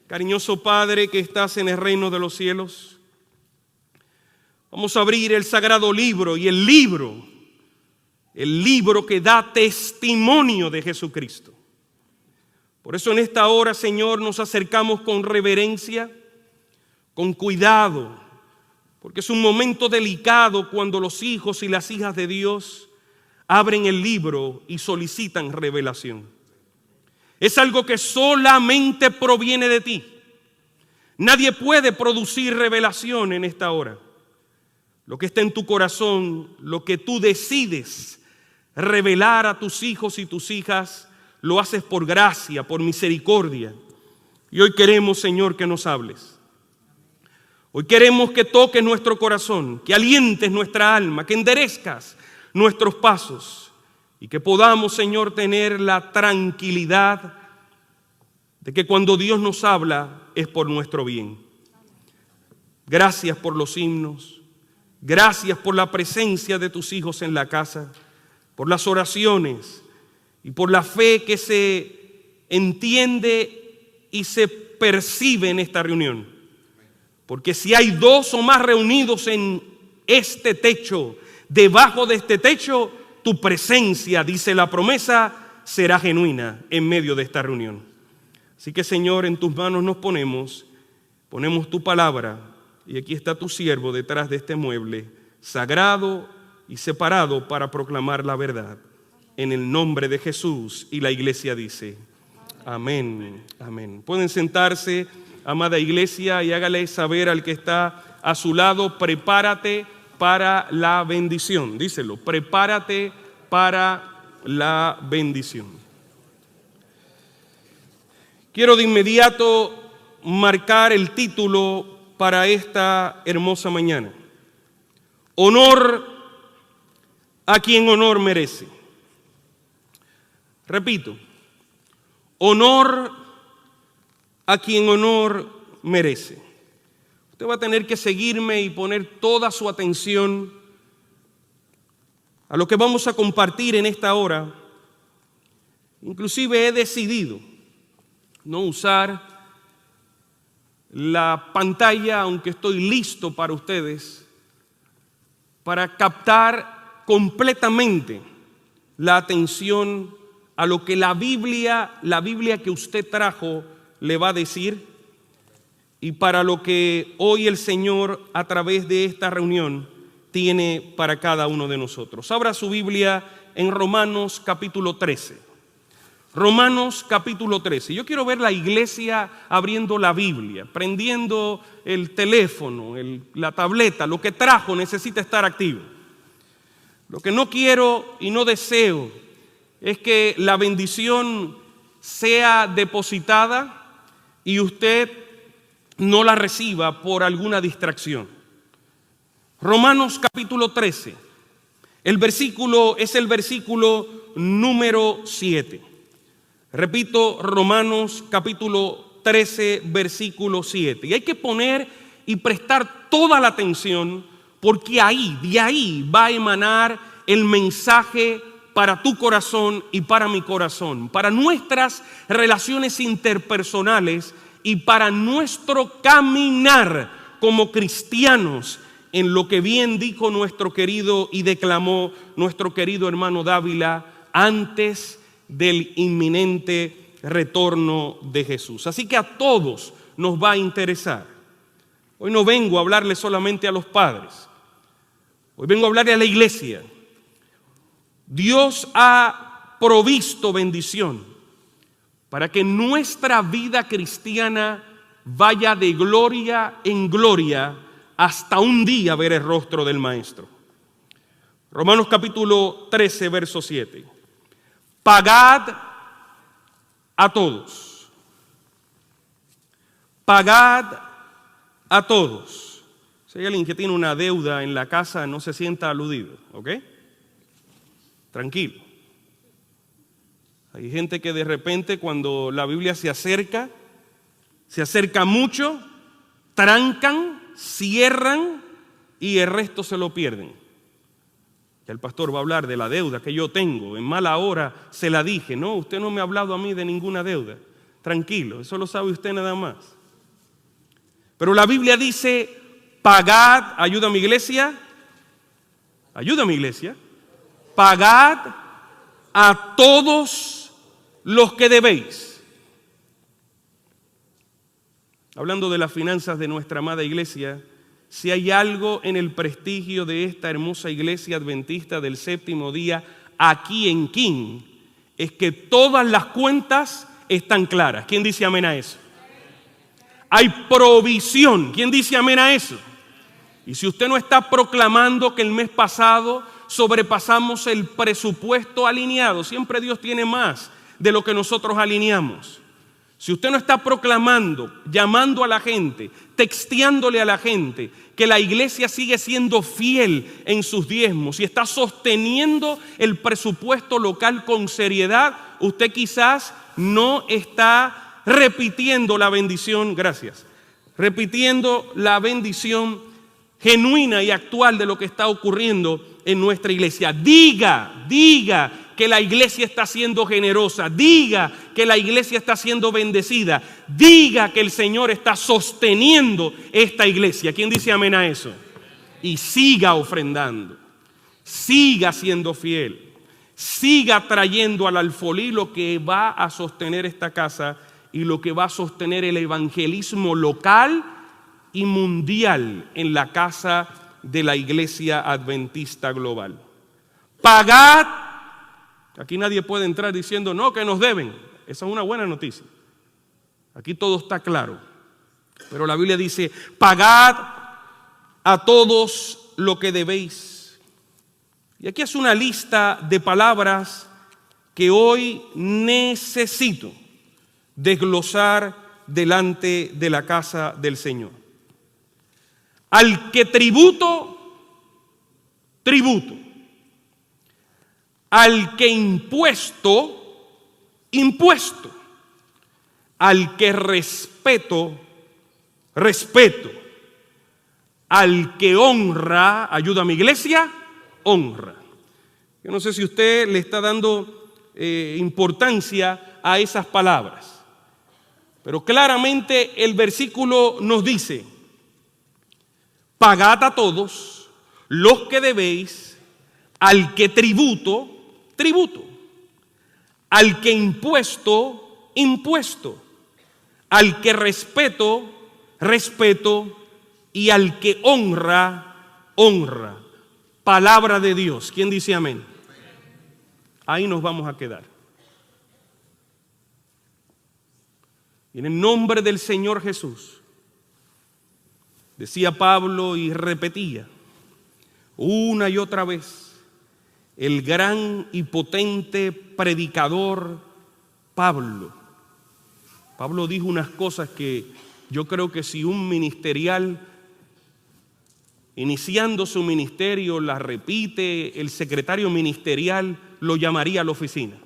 Cariñoso Padre que estás en el reino de los cielos, vamos a abrir el sagrado libro y el libro que da testimonio de Jesucristo. Por eso en esta hora, Señor, nos acercamos con reverencia, con cuidado, porque es un momento delicado cuando los hijos y las hijas de Dios abren el libro y solicitan revelación. Es algo que solamente proviene de ti. Nadie puede producir revelación en esta hora. Lo que está en tu corazón, lo que tú decides revelar a tus hijos y tus hijas, lo haces por gracia, por misericordia. Y hoy queremos, Señor, que nos hables. Hoy queremos que toques nuestro corazón, que alientes nuestra alma, que enderezcas nuestros pasos y que podamos, Señor, tener la tranquilidad de que cuando Dios nos habla es por nuestro bien. Gracias por los himnos, gracias por la presencia de tus hijos en la casa, por las oraciones y por la fe que se entiende y se percibe en esta reunión. Porque si hay dos o más reunidos en este techo, debajo de este techo, tu presencia, dice la promesa, será genuina en medio de esta reunión. Así que, Señor, en tus manos nos ponemos tu palabra, y aquí está tu siervo detrás de este mueble, sagrado y separado para proclamar la verdad. En el nombre de Jesús, y la iglesia dice, amén, amén. Pueden sentarse, amada iglesia, y hágale saber al que está a su lado, prepárate para la bendición. Díselo, prepárate para la bendición. Quiero de inmediato marcar el título para esta hermosa mañana. Honor a quien honor merece. Repito, honor a quien honor merece. Usted va a tener que seguirme y poner toda su atención a lo que vamos a compartir en esta hora. Inclusive he decidido no usar la pantalla, aunque estoy listo para ustedes, para captar completamente la atención a lo que la Biblia que usted trajo le va a decir, y para lo que hoy el Señor a través de esta reunión tiene para cada uno de nosotros. Abra su Biblia en Romanos capítulo 13. Romanos capítulo 13. Yo quiero ver la iglesia abriendo la Biblia, prendiendo el teléfono, la tableta, lo que trajo necesita estar activo. Lo que no quiero y no deseo es que la bendición sea depositada y usted no la reciba por alguna distracción. Romanos capítulo 13. El versículo es el versículo número 7. Repito, Romanos capítulo 13, versículo 7. Y hay que poner y prestar toda la atención, porque de ahí va a emanar el mensaje para tu corazón y para mi corazón, para nuestras relaciones interpersonales y para nuestro caminar como cristianos en lo que bien dijo nuestro querido y declamó nuestro querido hermano Dávila antes del inminente retorno de Jesús. Así que a todos nos va a interesar. Hoy no vengo a hablarle solamente a los padres. Hoy vengo a hablarle a la iglesia. Dios ha provisto bendición para que nuestra vida cristiana vaya de gloria en gloria hasta un día ver el rostro del Maestro. Romanos capítulo 13, verso 7. Pagad a todos. Pagad a todos. Si hay alguien que tiene una deuda en la casa, no se sienta aludido, ¿ok? Tranquilo. Hay gente que de repente cuando la Biblia se acerca mucho, trancan, cierran y el resto se lo pierden. Ya el pastor va a hablar de la deuda que yo tengo. En mala hora se la dije. No, usted no me ha hablado a mí de ninguna deuda. Tranquilo, eso lo sabe usted nada más. Pero la Biblia dice, pagad, ayúdame iglesia, pagad a todos los que debéis. Hablando de las finanzas de nuestra amada iglesia, si hay algo en el prestigio de esta hermosa iglesia adventista del séptimo día, aquí en King, es que todas las cuentas están claras. ¿Quién dice amén a eso? Hay provisión. ¿Quién dice amén a eso? Y si usted no está proclamando que el mes pasado sobrepasamos el presupuesto alineado, siempre Dios tiene más de lo que nosotros alineamos. Si usted no está proclamando, llamando a la gente, texteándole a la gente que la iglesia sigue siendo fiel en sus diezmos y está sosteniendo el presupuesto local con seriedad, usted quizás no está repitiendo la bendición, repitiendo la bendición genuina y actual de lo que está ocurriendo en nuestra iglesia. Diga que la iglesia está siendo generosa, diga que la iglesia está siendo bendecida, diga que el Señor está sosteniendo esta iglesia. ¿Quién dice amén a eso? Y siga ofrendando, siga siendo fiel, siga trayendo al alfolí lo que va a sostener esta casa y lo que va a sostener el evangelismo local y mundial en la casa de la iglesia adventista global. Pagad. Aquí nadie puede entrar diciendo, no, que nos deben. Esa es una buena noticia. Aquí todo está claro. Pero la Biblia dice, pagad a todos lo que debéis. Y aquí es una lista de palabras que hoy necesito desglosar delante de la casa del Señor. Al que tributo, tributo. Al que impuesto, impuesto. Al que respeto, respeto. Al que honra, ayuda a mi iglesia, honra. Yo no sé si usted le está dando importancia a esas palabras, pero claramente el versículo nos dice, pagad a todos los que debéis, al que tributo, tributo, al que impuesto, impuesto, al que respeto, respeto, y al que honra, honra. Palabra de Dios. ¿Quién dice amén? Ahí nos vamos a quedar. Y en el nombre del Señor Jesús, decía Pablo y repetía una y otra vez, el gran y potente predicador Pablo. Pablo dijo unas cosas que yo creo que si un ministerial iniciando su ministerio las repite, el secretario ministerial lo llamaría a la oficina.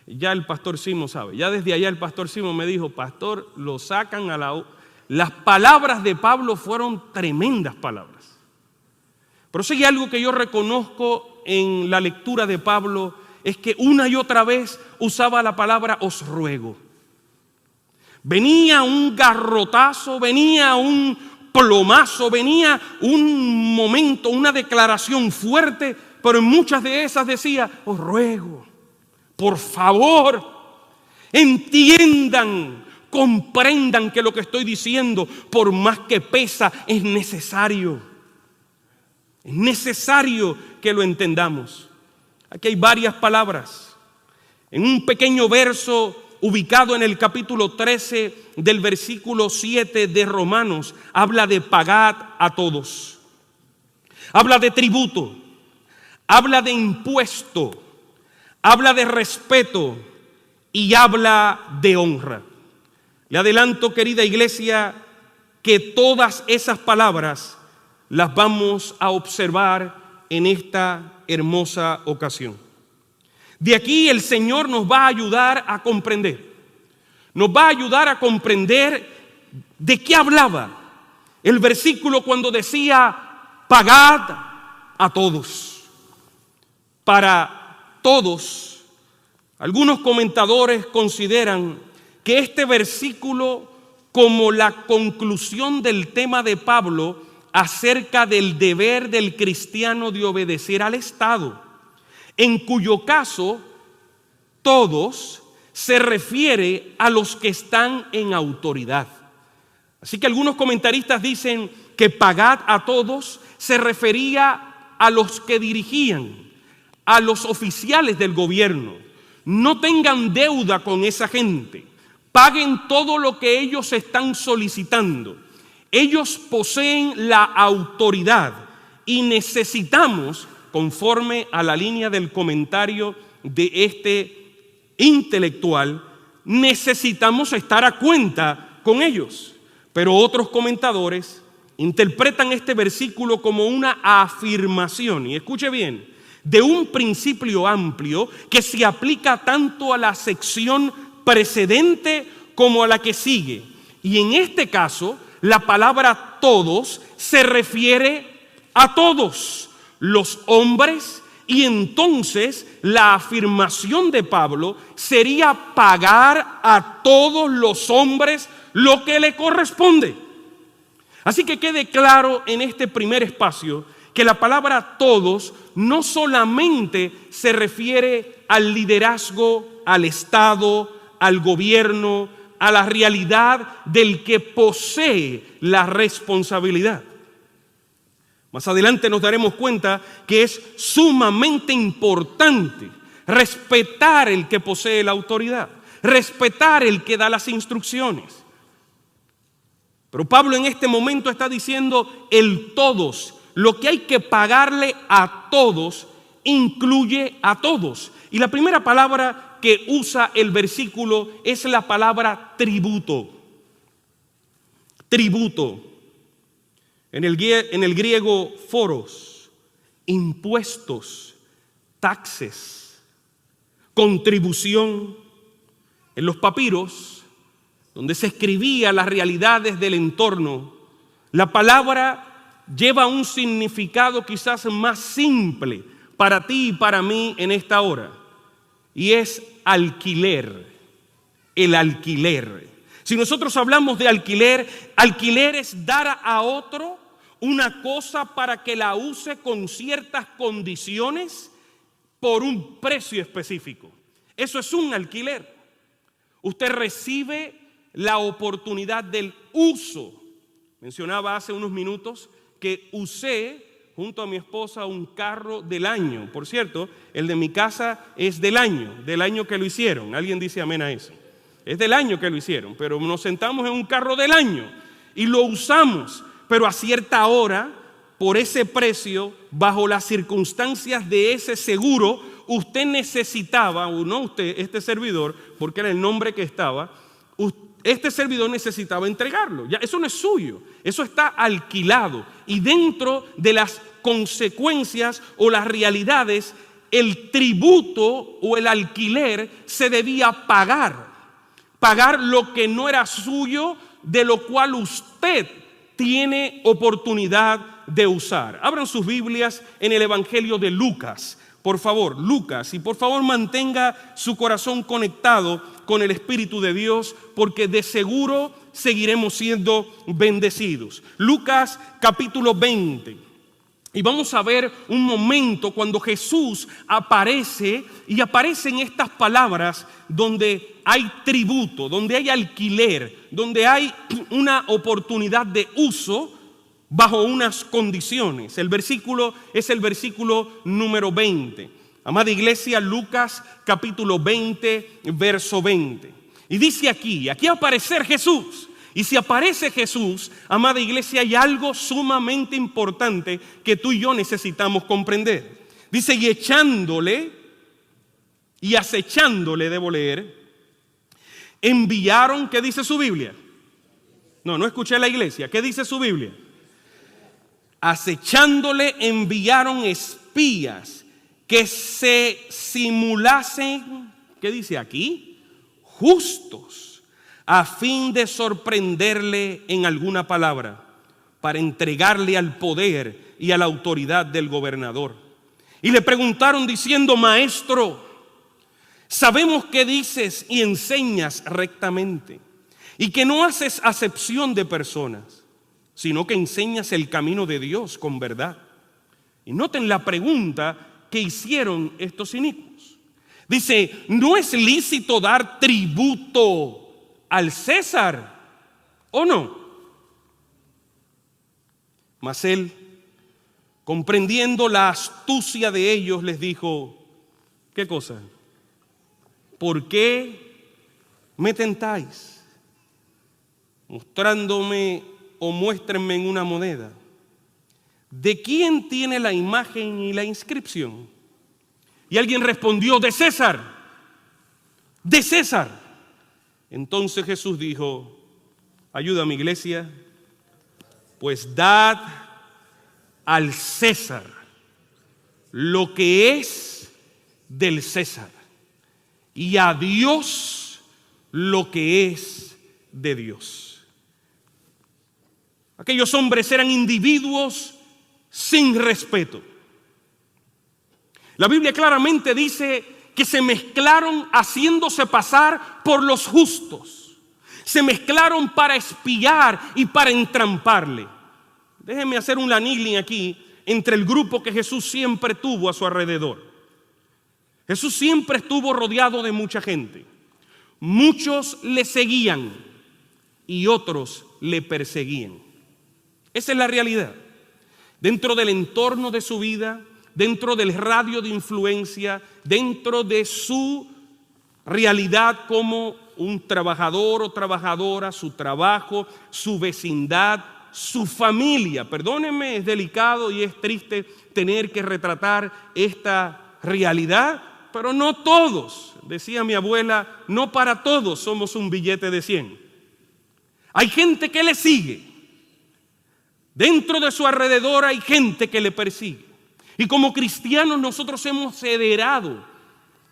Ya el pastor Simón sabe, ya desde allá el pastor Simón me dijo, pastor, lo sacan a la... Las palabras de Pablo fueron tremendas palabras. Pero si hay algo que yo reconozco en la lectura de Pablo, es que una y otra vez usaba la palabra os ruego. Venía un garrotazo, venía un plomazo, venía un momento, una declaración fuerte, pero en muchas de esas decía, os ruego, por favor, entiendan, comprendan que lo que estoy diciendo, por más que pesa, es necesario. Es necesario que lo entendamos. Aquí hay varias palabras. En un pequeño verso ubicado en el capítulo 13 del versículo 7 de Romanos, habla de pagad a todos. Habla de tributo, habla de impuesto, habla de respeto y habla de honra. Le adelanto, querida iglesia, que todas esas palabras las vamos a observar en esta hermosa ocasión. De aquí el Señor nos va a ayudar a comprender. Nos va a ayudar a comprender de qué hablaba el versículo cuando decía, pagad a todos. Para todos, algunos comentadores consideran que este versículo, como la conclusión del tema de Pablo acerca del deber del cristiano de obedecer al Estado, en cuyo caso todos se refiere a los que están en autoridad. Así que algunos comentaristas dicen que pagad a todos se refería a los que dirigían, a los oficiales del gobierno. No tengan deuda con esa gente. Paguen todo lo que ellos están solicitando. Ellos poseen la autoridad y necesitamos, conforme a la línea del comentario de este intelectual, necesitamos estar a cuenta con ellos. Pero otros comentadores interpretan este versículo como una afirmación, y escuche bien, de un principio amplio que se aplica tanto a la sección precedente como a la que sigue. Y en este caso, la palabra todos se refiere a todos los hombres, y entonces la afirmación de Pablo sería pagar a todos los hombres lo que le corresponde. Así que quede claro en este primer espacio que la palabra todos no solamente se refiere al liderazgo, al Estado, al gobierno, a la realidad del que posee la responsabilidad. Más adelante nos daremos cuenta que es sumamente importante respetar el que posee la autoridad, respetar el que da las instrucciones. Pero Pablo en este momento está diciendo el todos. Lo que hay que pagarle a todos incluye a todos. Y la primera palabra que usa el versículo es la palabra tributo. Tributo. En el griego foros, impuestos, taxes, contribución. En los papiros, donde se escribía las realidades del entorno, la palabra lleva un significado quizás más simple para ti y para mí en esta hora, y es alquiler, el alquiler. Si nosotros hablamos de alquiler, alquiler es dar a otro una cosa para que la use con ciertas condiciones por un precio específico. Eso es un alquiler. Usted recibe la oportunidad del uso. Mencionaba hace unos minutos que usé junto a mi esposa un carro del año. Por cierto, el de mi casa es del año que lo hicieron. ¿Alguien dice amén a eso? Es del año que lo hicieron, pero nos sentamos en un carro del año y lo usamos, pero a cierta hora, por ese precio, bajo las circunstancias de ese seguro, usted necesitaba, o no usted, este servidor, porque era el nombre que estaba, este servidor necesitaba entregarlo. Ya, eso no es suyo, eso está alquilado. Y dentro de las consecuencias o las realidades, el tributo o el alquiler se debía pagar. Pagar lo que no era suyo, de lo cual usted tiene oportunidad de usar. Abran sus Biblias en el Evangelio de Lucas. Por favor, Lucas, y por favor mantenga su corazón conectado con el Espíritu de Dios, porque de seguro seguiremos siendo bendecidos. Lucas capítulo 20. Y vamos a ver un momento cuando Jesús aparece, y aparecen estas palabras donde hay tributo, donde hay alquiler, donde hay una oportunidad de uso bajo unas condiciones. El versículo es el versículo número 20. Amada iglesia, Lucas capítulo 20, verso 20. Y dice aquí va a aparecer Jesús. Y si aparece Jesús, amada iglesia, hay algo sumamente importante que tú y yo necesitamos comprender. Dice, y echándole y acechándole, debo leer, enviaron, ¿qué dice su Biblia? No escuché la iglesia. ¿Qué dice su Biblia? Acechándole enviaron espías que se simulasen, ¿qué dice aquí? Justos, a fin de sorprenderle en alguna palabra, para entregarle al poder y a la autoridad del gobernador. Y le preguntaron diciendo, maestro, Sabemos que dices y enseñas rectamente y que no haces acepción de personas, sino que enseñas el camino de Dios con verdad. Y noten la pregunta que hicieron estos inicuos. Dice, ¿no es lícito dar tributo al César o no? Mas él, comprendiendo la astucia de ellos, les dijo, ¿qué cosa? ¿Por qué me tentáis? Mostrándome o muéstrenme en una moneda. ¿De quién tiene la imagen y la inscripción? Y alguien respondió, de César, de César. Entonces Jesús dijo, ayúdame, iglesia, pues dad al César lo que es del César y a Dios lo que es de Dios. Aquellos hombres eran individuos sin respeto. La Biblia claramente dice que se mezclaron haciéndose pasar por los justos. Se mezclaron para espiar y para entramparle. Déjenme hacer un lanín aquí entre el grupo que Jesús siempre tuvo a su alrededor. Jesús siempre estuvo rodeado de mucha gente. Muchos le seguían y otros le perseguían. Esa es la realidad. Dentro del entorno de su vida, dentro del radio de influencia, dentro de su realidad como un trabajador o trabajadora, su trabajo, su vecindad, su familia. Perdónenme, es delicado y es triste tener que retratar esta realidad, pero no todos, decía mi abuela, no para todos somos un billete de 100. Hay gente que le sigue. Dentro de su alrededor hay gente que le persigue. Y como cristianos nosotros hemos heredado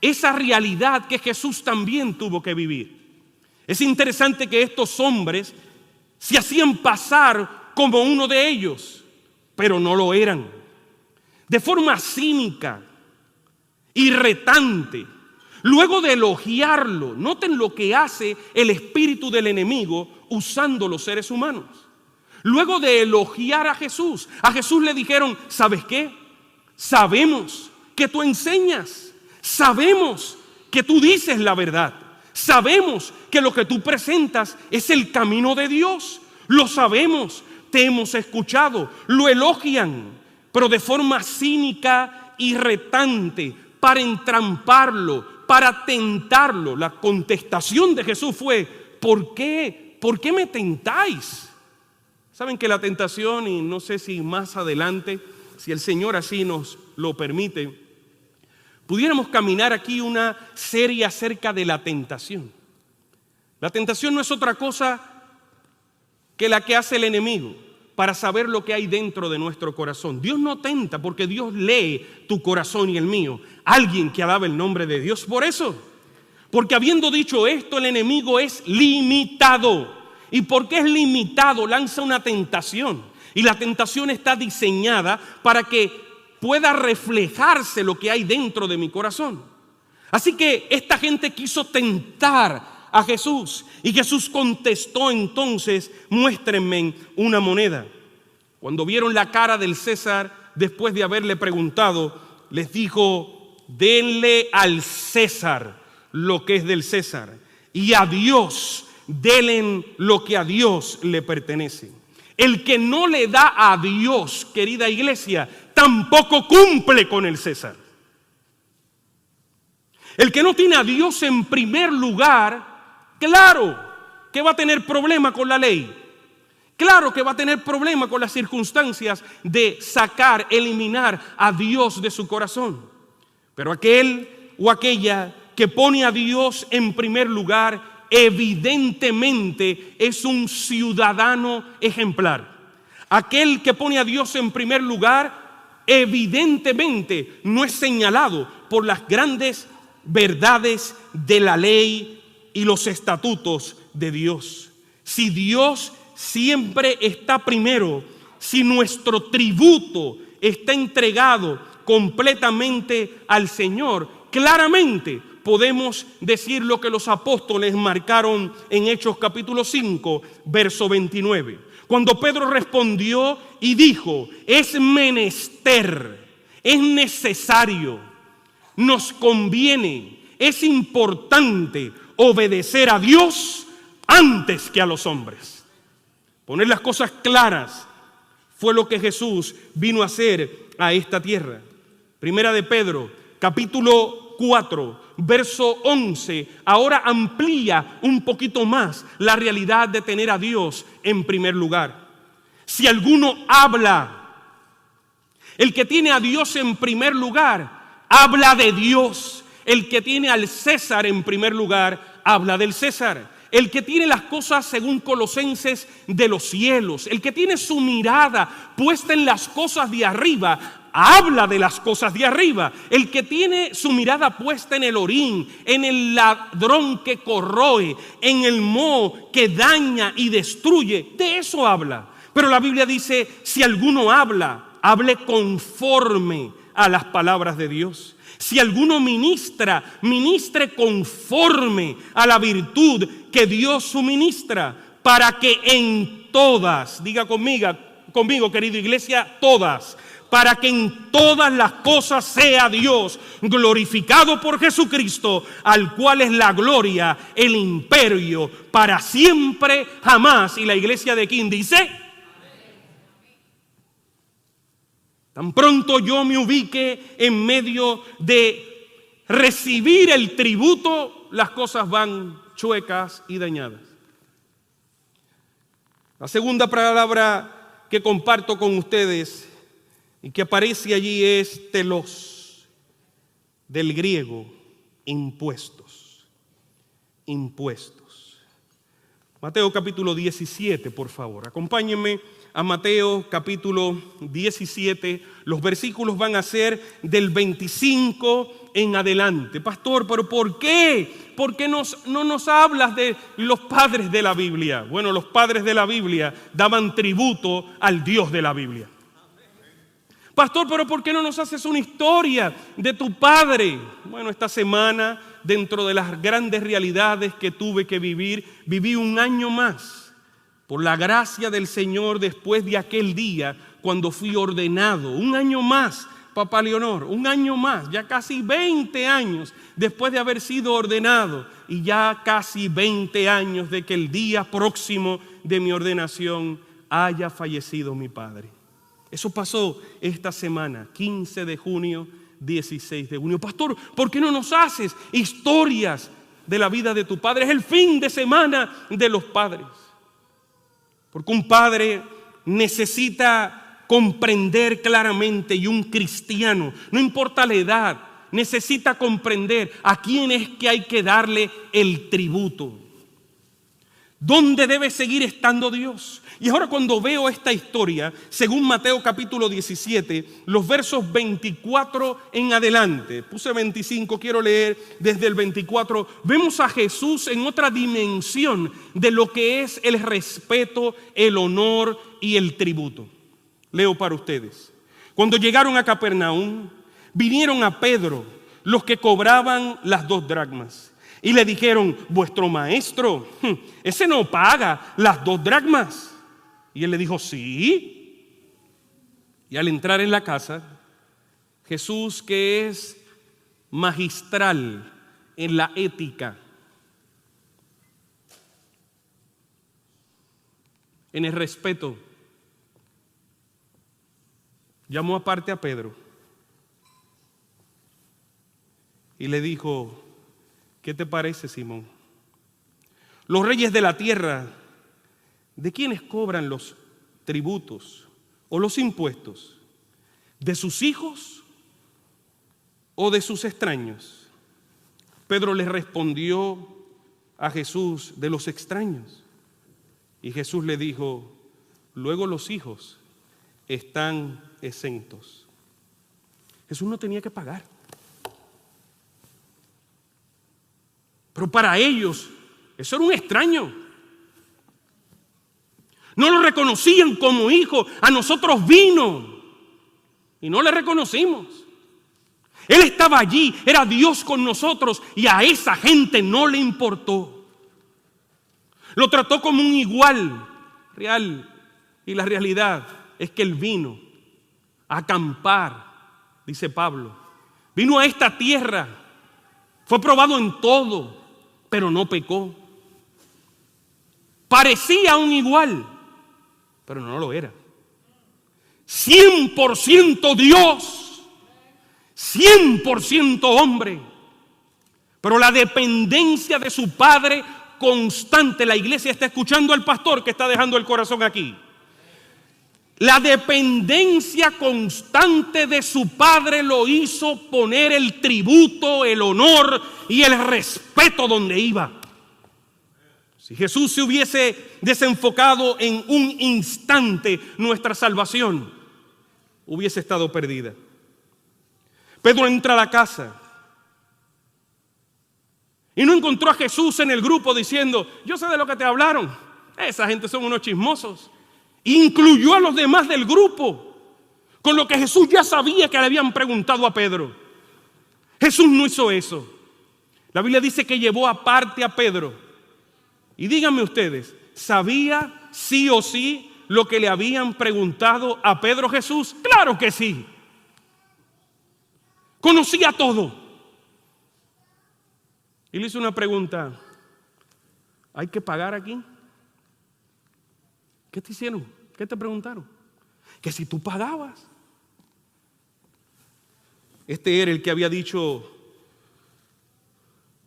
esa realidad que Jesús también tuvo que vivir. Es interesante que estos hombres se hacían pasar como uno de ellos, pero no lo eran. De forma cínica y retante, luego de elogiarlo, noten lo que hace el espíritu del enemigo usando los seres humanos. Luego de elogiar a Jesús le dijeron, ¿sabes qué? Sabemos que tú enseñas, sabemos que tú dices la verdad, sabemos que lo que tú presentas es el camino de Dios, lo sabemos, te hemos escuchado, lo elogian, pero de forma cínica y retante, para entramparlo, para tentarlo. La contestación de Jesús fue, ¿por qué? ¿Por qué me tentáis? Saben que la tentación, y no sé si más adelante, si el Señor así nos lo permite, pudiéramos caminar aquí una serie acerca de la tentación. La tentación no es otra cosa que la que hace el enemigo para saber lo que hay dentro de nuestro corazón. Dios no tenta porque Dios lee tu corazón y el mío. Alguien que alaba el nombre de Dios por eso. Porque habiendo dicho esto, el enemigo es limitado. Y porque es limitado, lanza una tentación. Y la tentación está diseñada para que pueda reflejarse lo que hay dentro de mi corazón. Así que esta gente quiso tentar a Jesús. Y Jesús contestó entonces, muéstrenme una moneda. Cuando vieron la cara del César, después de haberle preguntado, les dijo, denle al César lo que es del César. Y a Dios denle lo que a Dios le pertenece. El que no le da a Dios, querida iglesia, tampoco cumple con el César. El que no tiene a Dios en primer lugar, claro que va a tener problema con la ley. Claro que va a tener problema con las circunstancias de sacar, eliminar a Dios de su corazón. Pero aquel o aquella que pone a Dios en primer lugar, evidentemente es un ciudadano ejemplar. Aquel que pone a Dios en primer lugar, evidentemente no es señalado por las grandes verdades de la ley y los estatutos de Dios. Si Dios siempre está primero, si nuestro tributo está entregado completamente al Señor, claramente podemos decir lo que los apóstoles marcaron en Hechos capítulo 5, verso 29. Cuando Pedro respondió y dijo: es menester, es necesario, nos conviene, es importante obedecer a Dios antes que a los hombres. Poner las cosas claras fue lo que Jesús vino a hacer a esta tierra. Primera de Pedro, capítulo 4, verso 11, ahora amplía un poquito más la realidad de tener a Dios en primer lugar. Si alguno habla, el que tiene a Dios en primer lugar, habla de Dios. El que tiene al César en primer lugar, habla del César. El que tiene las cosas, según Colosenses, de los cielos, el que tiene su mirada puesta en las cosas de arriba, habla de las cosas de arriba. El que tiene su mirada puesta en el orín, en el ladrón que corroe, en el moho que daña y destruye, de eso habla. Pero la Biblia dice: si alguno habla, hable conforme a las palabras de Dios. Si alguno ministra, ministre conforme a la virtud que Dios suministra, para que en todas, diga conmigo querida iglesia, todas, para que en todas las cosas sea Dios glorificado por Jesucristo, al cual es la gloria, el imperio, para siempre, jamás. Y la iglesia de King dice: tan pronto yo me ubique en medio de recibir el tributo, las cosas van chuecas y dañadas. La segunda palabra que comparto con ustedes y que aparece allí es telos, del griego impuestos. Impuestos. Mateo capítulo 17, por favor. Acompáñenme a Mateo capítulo 17. Los versículos van a ser del 25 en adelante. Pastor, ¿pero por qué? ¿Por qué no nos hablas de los padres de la Biblia? Bueno, los padres de la Biblia daban tributo al Dios de la Biblia. Pastor, ¿pero por qué no nos haces una historia de tu padre? Bueno, esta semana, dentro de las grandes realidades que tuve que vivir, viví un año más. Por la gracia del Señor, después de aquel día cuando fui ordenado, un año más, papá Leonor, un año más, ya casi 20 años después de haber sido ordenado y ya casi 20 años de que el día próximo de mi ordenación haya fallecido mi padre. Eso pasó esta semana, 15 de junio, 16 de junio. Pastor, ¿por qué no nos haces historias de la vida de tu padre? Es el fin de semana de los padres. Porque un padre necesita comprender claramente, y un cristiano, no importa la edad, necesita comprender a quién es que hay que darle el tributo. ¿Dónde debe seguir estando Dios? Y ahora cuando veo esta historia, según Mateo capítulo 17, los versos 24 en adelante, puse 25, quiero leer desde el 24, vemos a Jesús en otra dimensión de lo que es el respeto, el honor y el tributo. Leo para ustedes. Cuando llegaron a Capernaum, vinieron a Pedro los que cobraban las 2 dracmas. Y le dijeron: vuestro maestro, ese no paga las 2 dracmas. Y él le dijo: sí. Y al entrar en la casa, Jesús, que es magistral en la ética, en el respeto, llamó aparte a Pedro y le dijo: ¿qué te parece, Simón? Los reyes de la tierra, ¿de quiénes cobran los tributos o los impuestos? ¿De sus hijos o de sus extraños? Pedro le respondió a Jesús: de los extraños. Y Jesús le dijo: luego los hijos están exentos. Jesús no tenía que pagar. Pero para ellos eso era un extraño. No lo reconocían como hijo. A nosotros vino y no le reconocimos. Él estaba allí, era Dios con nosotros y a esa gente no le importó. Lo trató como un igual real y la realidad es que Él vino a acampar, dice Pablo. Vino a esta tierra, fue probado en todo, pero no pecó. Parecía un igual, pero no lo era. 100% Dios, 100% hombre, pero la dependencia de su Padre constante. La iglesia está escuchando al pastor que está dejando el corazón aquí. La dependencia constante de su Padre lo hizo poner el tributo, el honor y el respeto donde iba. Si Jesús se hubiese desenfocado en un instante, nuestra salvación hubiese estado perdida. Pedro entra a la casa y no encontró a Jesús en el grupo diciendo: yo sé de lo que te hablaron, esa gente son unos chismosos. Incluyó a los demás del grupo, con lo que Jesús ya sabía que le habían preguntado a Pedro. Jesús no hizo eso. La Biblia dice que llevó aparte a Pedro. Y díganme ustedes, ¿sabía sí o sí lo que le habían preguntado a Pedro Jesús? Claro que sí. Conocía todo. Y le hizo una pregunta: ¿hay que pagar aquí? ¿Qué te hicieron? ¿Qué te preguntaron? Que si tú pagabas. Este era el que había dicho: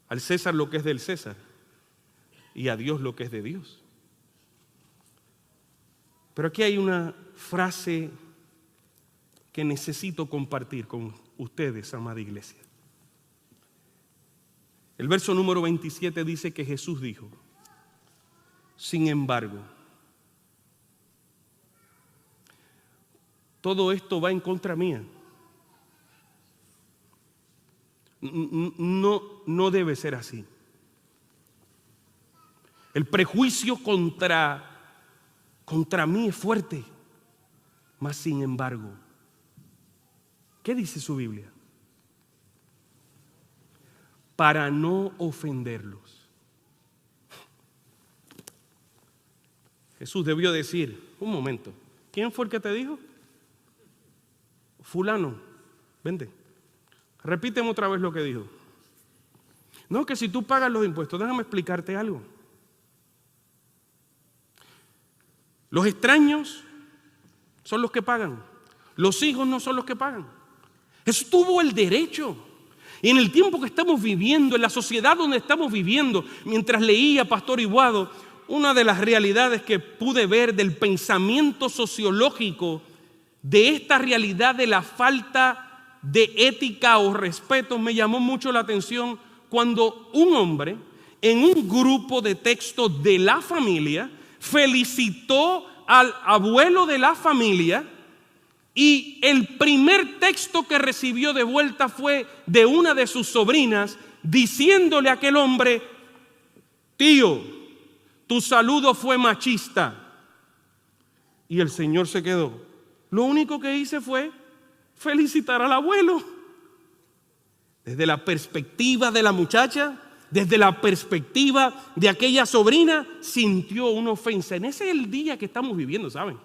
al César lo que es del César y a Dios lo que es de Dios. Pero aquí hay una frase que necesito compartir con ustedes, amada iglesia. El verso número 27 dice que Jesús dijo: sin embargo, todo esto va en contra mía. No debe ser así. El prejuicio contra mí es fuerte. Mas sin embargo, ¿qué dice su Biblia? Para no ofenderlos. Jesús debió decir: un momento, ¿quién fue el que te dijo? Fulano, vente. Repíteme otra vez lo que dijo. No, que si tú pagas los impuestos, déjame explicarte algo. Los extraños son los que pagan. Los hijos no son los que pagan. Jesús tuvo el derecho. Y en el tiempo que estamos viviendo, en la sociedad donde estamos viviendo, mientras leía Pastor Iguado, una de las realidades que pude ver del pensamiento sociológico de esta realidad de la falta de ética o respeto, me llamó mucho la atención cuando un hombre en un grupo de texto de la familia felicitó al abuelo de la familia, y el primer texto que recibió de vuelta fue de una de sus sobrinas diciéndole a aquel hombre: tío, tu saludo fue machista. Y el señor se quedó. Lo único que hice fue felicitar al abuelo. Desde la perspectiva de la muchacha, desde la perspectiva de aquella sobrina, sintió una ofensa. Ese es el día que estamos viviendo, ¿saben?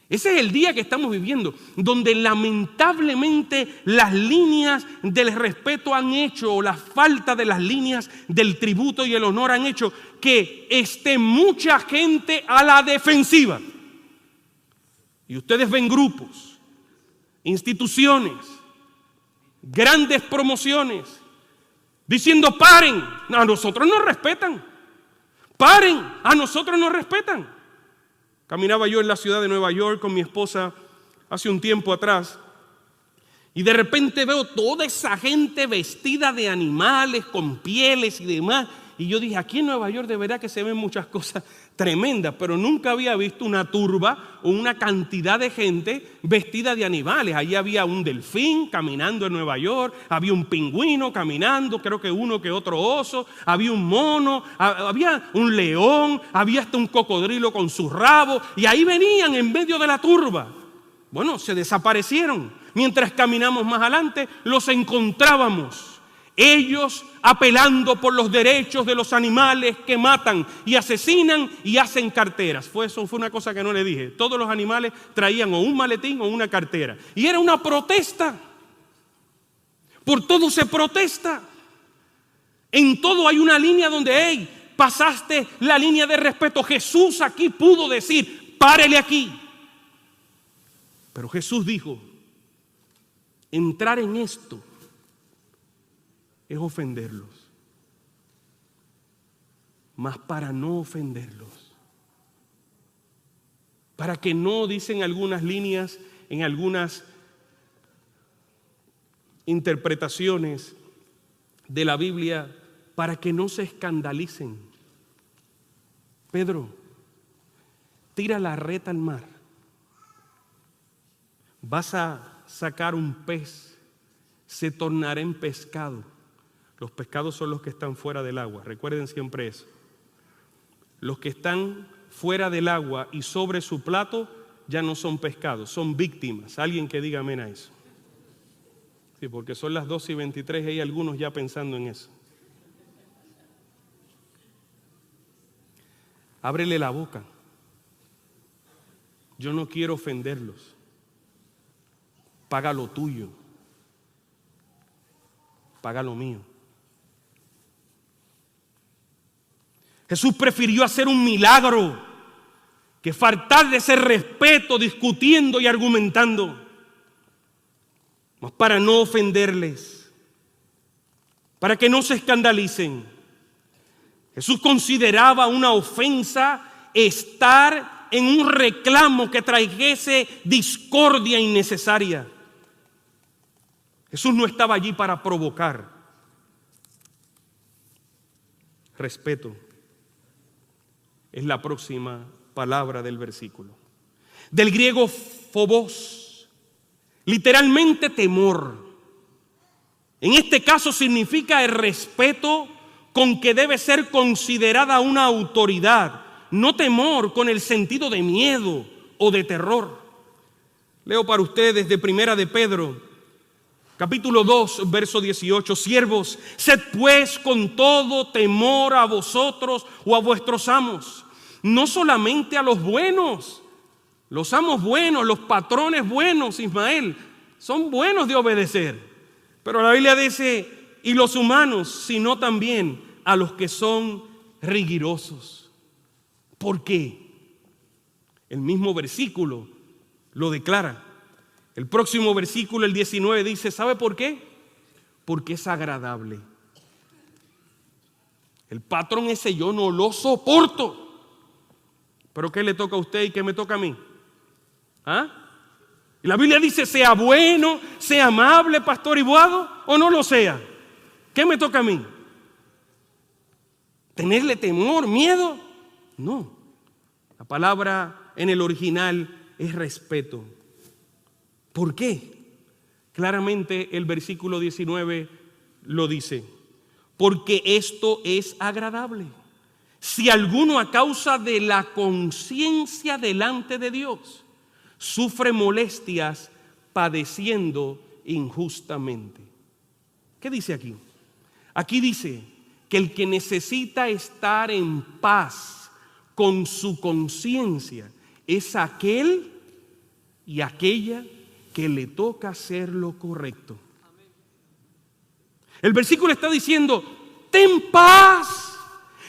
Ese es el día que estamos viviendo, donde lamentablemente las líneas del respeto han hecho, o la falta de las líneas del tributo y el honor han hecho que esté mucha gente a la defensiva. Y ustedes ven grupos, instituciones, grandes promociones, diciendo: paren, a nosotros nos respetan. Paren, a nosotros nos respetan. Caminaba yo en la ciudad de Nueva York con mi esposa hace un tiempo atrás, y de repente veo toda esa gente vestida de animales, con pieles y demás. Y yo dije: aquí en Nueva York de verdad que se ven muchas cosas tremendas, pero nunca había visto una turba o una cantidad de gente vestida de animales. Allí había un delfín caminando en Nueva York, había un pingüino caminando, creo que uno que otro oso, había un mono, había un león, había hasta un cocodrilo con su rabo, y ahí venían en medio de la turba. Bueno, se desaparecieron. Mientras caminamos más adelante, los encontrábamos. Ellos apelando por los derechos de los animales que matan y asesinan y hacen carteras. Eso fue una cosa que no le dije. Todos los animales traían o un maletín o una cartera. Y era una protesta. Por todo se protesta. En todo hay una línea donde, hey, pasaste la línea de respeto. Jesús aquí pudo decir, párele aquí. Pero Jesús dijo, entrar en esto es ofenderlos. Mas para no ofenderlos, para que no, dicen algunas líneas, en algunas interpretaciones de la Biblia, para que no se escandalicen. Pedro, tira la red al mar. Vas a sacar un pez, se tornará en pescado. Los pescados son los que están fuera del agua. Recuerden siempre eso. Los que están fuera del agua y sobre su plato ya no son pescados, son víctimas. Alguien que diga amén a eso. Sí, porque son las 12:23 y hay algunos ya pensando en eso. Ábrele la boca. Yo no quiero ofenderlos. Paga lo tuyo. Paga lo mío. Jesús prefirió hacer un milagro que faltar de ese respeto discutiendo y argumentando. Mas para no ofenderles, para que no se escandalicen. Jesús consideraba una ofensa estar en un reclamo que trajese discordia innecesaria. Jesús no estaba allí para provocar. Respeto es la próxima palabra del versículo. Del griego phobos, literalmente temor. En este caso significa el respeto con que debe ser considerada una autoridad, no temor con el sentido de miedo o de terror. Leo para ustedes de Primera de Pedro, capítulo 2, verso 18. Siervos, sed pues con todo temor a vosotros o a vuestros amos, no solamente a los buenos, los amos buenos, los patrones buenos, Ismael, son buenos de obedecer. Pero la Biblia dice, y los humanos, sino también a los que son rigurosos. ¿Por qué? El mismo versículo lo declara. El próximo versículo, el 19, dice, ¿sabe por qué? Porque es agradable. El patrón ese yo no lo soporto. ¿Pero qué le toca a usted y qué me toca a mí? ¿Ah? Y la Biblia dice, sea bueno, sea amable, pastor Ibuado, o no lo sea. ¿Qué me toca a mí? ¿Tenerle temor, miedo? No. La palabra en el original es respeto. ¿Por qué? Claramente el versículo 19 lo dice. Porque esto es agradable. Si alguno a causa de la conciencia delante de Dios sufre molestias padeciendo injustamente. ¿Qué dice aquí? Aquí dice que el que necesita estar en paz con su conciencia es aquel y aquella que le toca hacer lo correcto. El versículo está diciendo, ten paz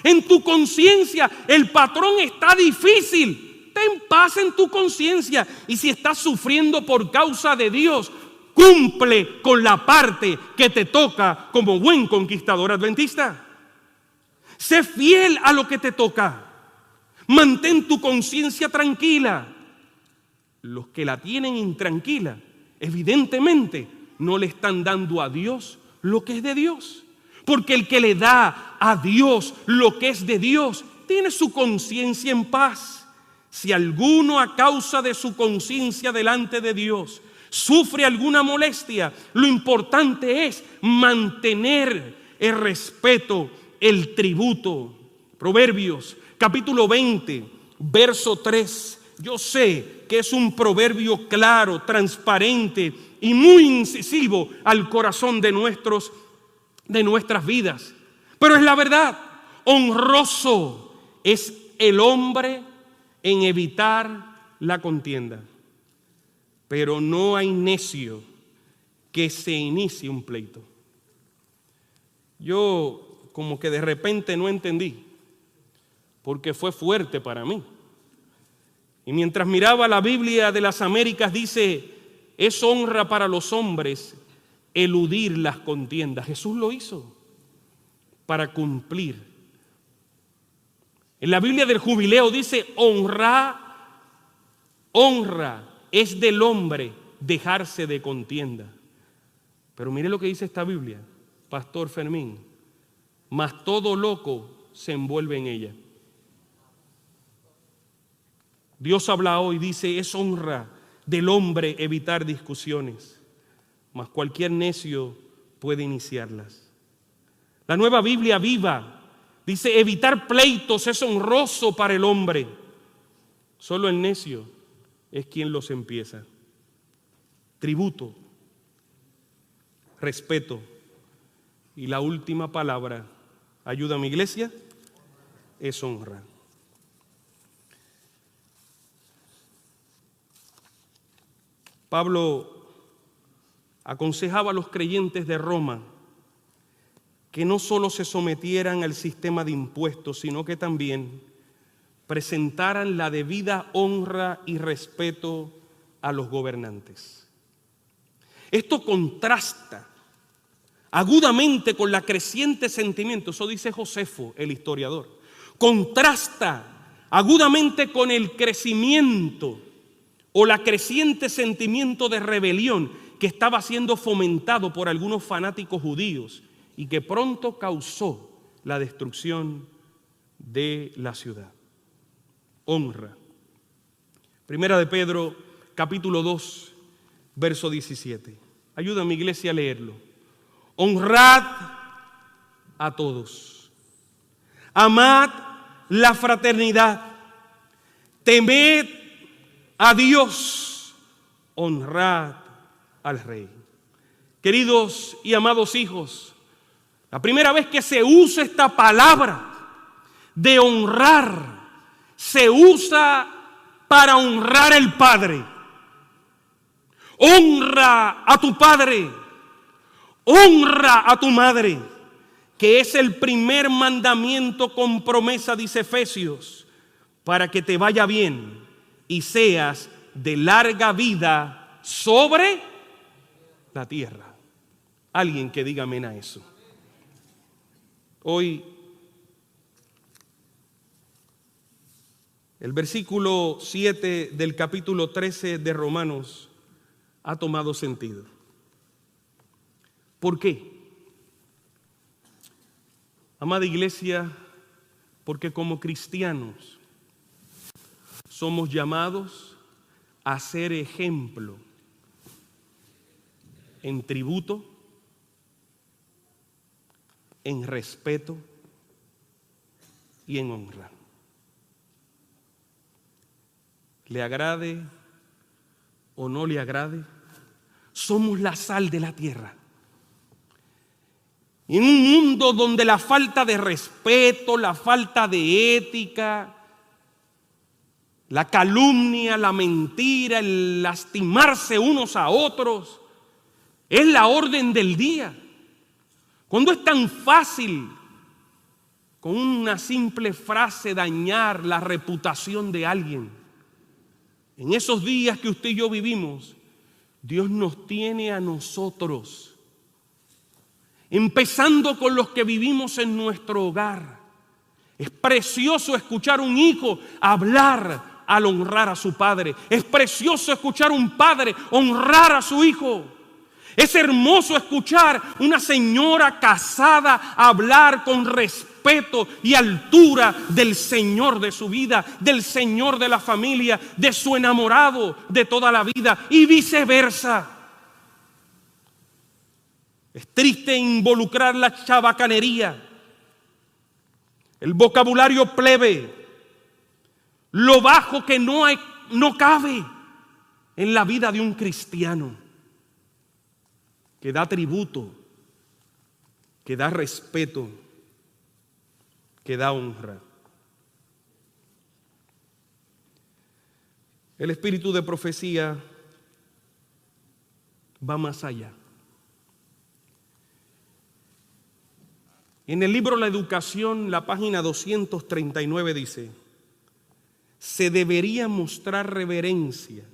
en tu conciencia. El patrón está difícil. Ten paz en tu conciencia. Y si estás sufriendo por causa de Dios, cumple con la parte que te toca como buen conquistador adventista. Sé fiel a lo que te toca. Mantén tu conciencia tranquila. Los que la tienen intranquila, evidentemente, no le están dando a Dios lo que es de Dios. Porque el que le da a Dios lo que es de Dios, tiene su conciencia en paz. Si alguno a causa de su conciencia delante de Dios sufre alguna molestia, lo importante es mantener el respeto, el tributo. Proverbios, capítulo 20, verso 3. Yo sé que es un proverbio claro, transparente y muy incisivo al corazón de nuestras vidas. Pero es la verdad, honroso es el hombre en evitar la contienda. Pero no hay necio que se inicie un pleito. Yo como que de repente no entendí, porque fue fuerte para mí. Y mientras miraba la Biblia de las Américas dice, es honra para los hombres eludir las contiendas. Jesús lo hizo para cumplir. En la Biblia del Jubileo dice, honra es del hombre dejarse de contienda. Pero mire lo que dice esta Biblia, Pastor Fermín, mas todo loco se envuelve en ella. Dios habla hoy, dice, es honra del hombre evitar discusiones, mas cualquier necio puede iniciarlas. La Nueva Biblia Viva dice, evitar pleitos es honroso para el hombre. Solo el necio es quien los empieza. Tributo, respeto y la última palabra, ayuda a mi iglesia, es honra. Pablo aconsejaba a los creyentes de Roma que no solo se sometieran al sistema de impuestos, sino que también presentaran la debida honra y respeto a los gobernantes. Esto contrasta agudamente con la creciente sentimiento, eso dice Josefo, el historiador, contrasta agudamente con el crecimiento o la creciente sentimiento de rebelión que estaba siendo fomentado por algunos fanáticos judíos y que pronto causó la destrucción de la ciudad. Honra. Primera de Pedro, capítulo 2, verso 17. Ayuda a mi iglesia a leerlo. Honrad a todos. Amad la fraternidad. Temed a Dios. Honrad al Rey. Queridos y amados hijos, la primera vez que se usa esta palabra de honrar, se usa para honrar al Padre. Honra a tu padre, honra a tu madre, que es el primer mandamiento con promesa, dice Efesios, para que te vaya bien y seas de larga vida sobre la tierra. Alguien que diga amén a eso. Hoy el versículo 7 del capítulo 13 de Romanos ha tomado sentido. ¿Por qué? Amada iglesia, porque como cristianos somos llamados a ser ejemplo en tributo, en respeto y en honra. Le agrade o no le agrade, somos la sal de la tierra. En un mundo donde la falta de respeto, la falta de ética, la calumnia, la mentira, el lastimarse unos a otros, es la orden del día. Cuando es tan fácil con una simple frase dañar la reputación de alguien. En esos días que usted y yo vivimos, Dios nos tiene a nosotros, empezando con los que vivimos en nuestro hogar. Es precioso escuchar a un hijo hablar al honrar a su padre. Es precioso escuchar a un padre honrar a su hijo. Es hermoso escuchar una señora casada hablar con respeto y altura del Señor de su vida, del Señor de la familia, de su enamorado de toda la vida y viceversa. Es triste involucrar la chabacanería, el vocabulario plebe, lo bajo que no cabe en la vida de un cristiano. que da tributo, que da respeto, que da honra. El espíritu de profecía va más allá. En el libro La Educación, la página 239 dice: se debería mostrar reverencia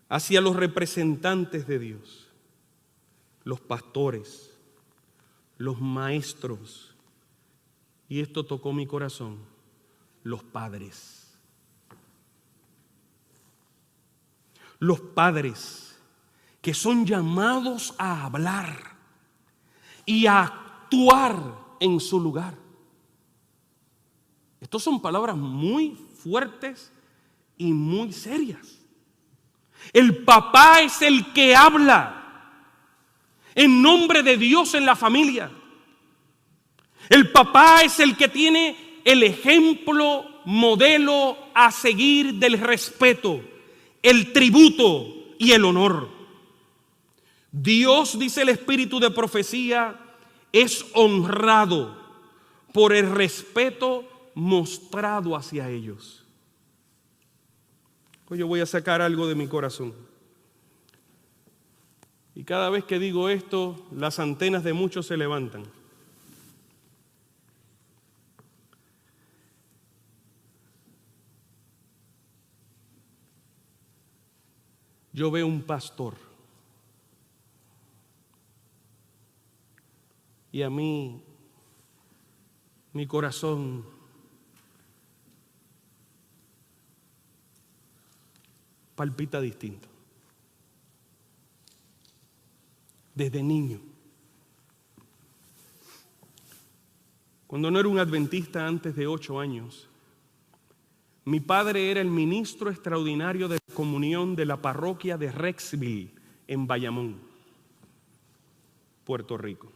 hacia los representantes de Dios, los pastores, los maestros, y esto tocó mi corazón, los padres. Los padres que son llamados a hablar y a actuar en su lugar. Estas son palabras muy fuertes y muy serias. El papá es el que habla en nombre de Dios en la familia. El papá es el que tiene el ejemplo, modelo a seguir del respeto, el tributo y el honor. Dios, dice el espíritu de profecía, es honrado por el respeto mostrado hacia ellos. Hoy yo voy a sacar algo de mi corazón. Y cada vez que digo esto, las antenas de muchos se levantan. Yo veo un pastor y a mí, mi corazón palpita distinto. Desde niño, cuando no era un adventista antes de 8 años, mi padre era el ministro extraordinario de comunión de la parroquia de Rexville, en Bayamón, Puerto Rico.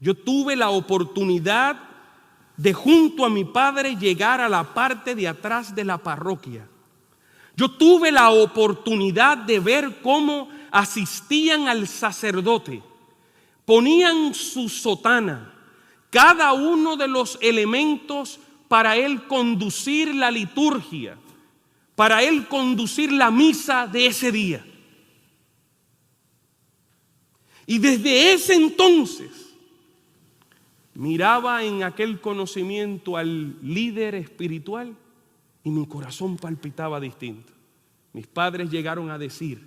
Yo tuve la oportunidad de, junto a mi padre, llegar a la parte de atrás de la parroquia. Yo tuve la oportunidad de ver cómo asistían al sacerdote, ponían su sotana, cada uno de los elementos para él conducir la liturgia, para él conducir la misa de ese día. Y desde ese entonces miraba en aquel conocimiento al líder espiritual y mi corazón palpitaba distinto. Mis padres llegaron a decir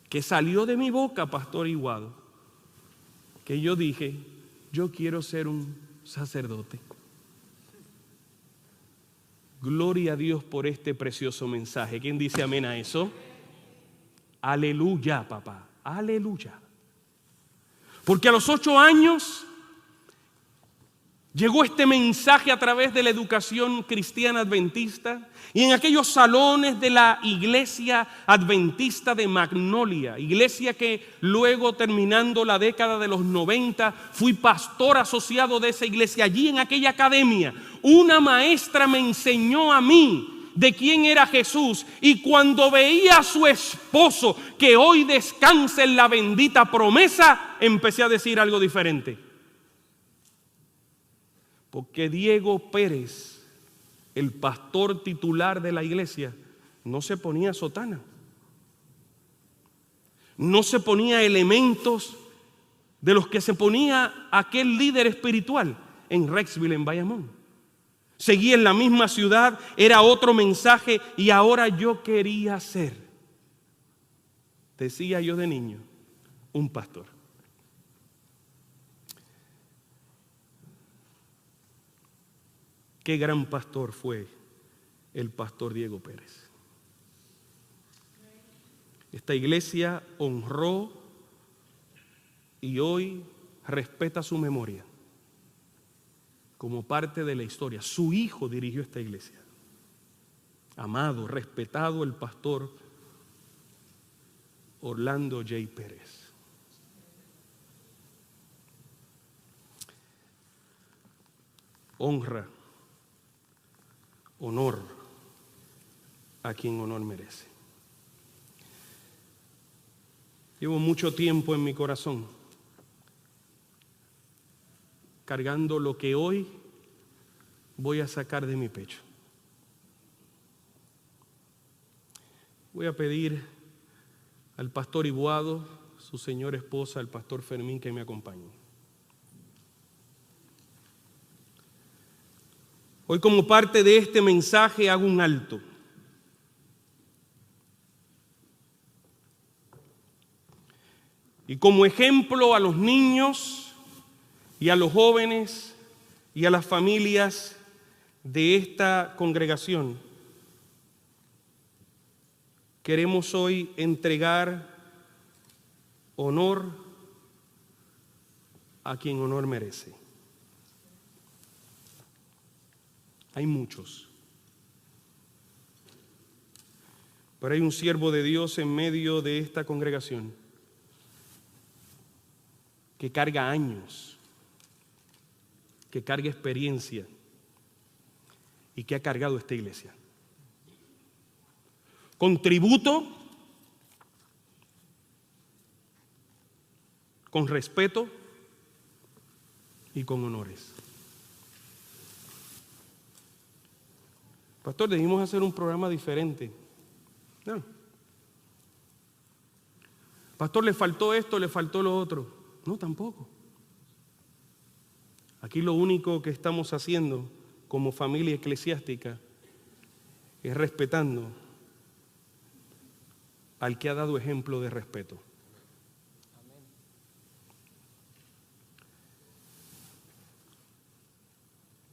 que salió de mi boca, Pastor Higuado, que yo dije: yo quiero ser un sacerdote. Gloria a Dios por este precioso mensaje. ¿Quién dice amén a eso? Aleluya, papá, aleluya. Porque a los 8 años llegó este mensaje a través de la educación cristiana adventista, y en aquellos salones de la iglesia adventista de Magnolia, iglesia que luego, terminando la década de los 90, fui pastor asociado de esa iglesia. Allí en aquella academia, una maestra me enseñó a mí de quién era Jesús, y cuando veía a su esposo, que hoy descansa en la bendita promesa, empecé a decir algo diferente. Porque Diego Pérez, el pastor titular de la iglesia, no se ponía sotana, no se ponía elementos de los que se ponía aquel líder espiritual en Rexville, en Bayamón. Seguía en la misma ciudad, era otro mensaje, y ahora yo quería ser, decía yo de niño, un pastor. Qué gran pastor fue el pastor Diego Pérez. Esta iglesia honró y hoy respeta su memoria como parte de la historia. Su hijo dirigió esta iglesia. Amado, respetado el pastor Orlando J. Pérez. Honra, honor a quien honor merece. Llevo mucho tiempo en mi corazón cargando lo que hoy voy a sacar de mi pecho. Voy a pedir al pastor Ibuado, su señora esposa, al pastor Fermín, que me acompañen. Hoy, como parte de este mensaje, hago un alto. Y como ejemplo a los niños y a los jóvenes y a las familias de esta congregación, queremos hoy entregar honor a quien honor merece. Hay muchos, pero hay un siervo de Dios en medio de esta congregación que carga años, que carga experiencia y que ha cargado esta iglesia con tributo, con respeto y con honores. Pastor, debimos hacer un programa diferente. No. Pastor, le faltó esto, le faltó lo otro. No, tampoco. Aquí lo único que estamos haciendo como familia eclesiástica es respetando al que ha dado ejemplo de respeto.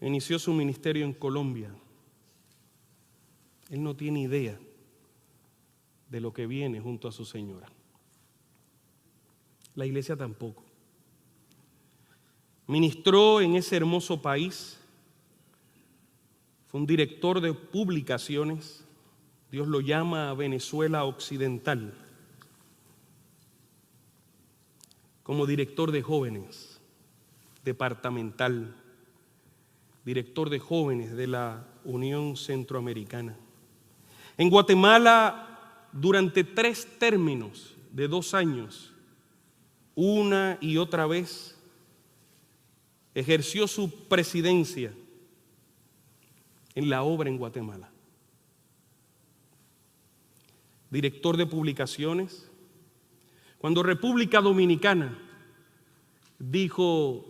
Inició su ministerio en Colombia. Él no tiene idea de lo que viene junto a su señora. La iglesia tampoco. Ministró en ese hermoso país. Fue un director de publicaciones. Dios lo llama a Venezuela Occidental. Como director de jóvenes, departamental, director de jóvenes de la Unión Centroamericana. En Guatemala, durante 3 términos de 2 años, una y otra vez, ejerció su presidencia en la obra en Guatemala. Director de publicaciones. Cuando República Dominicana dijo: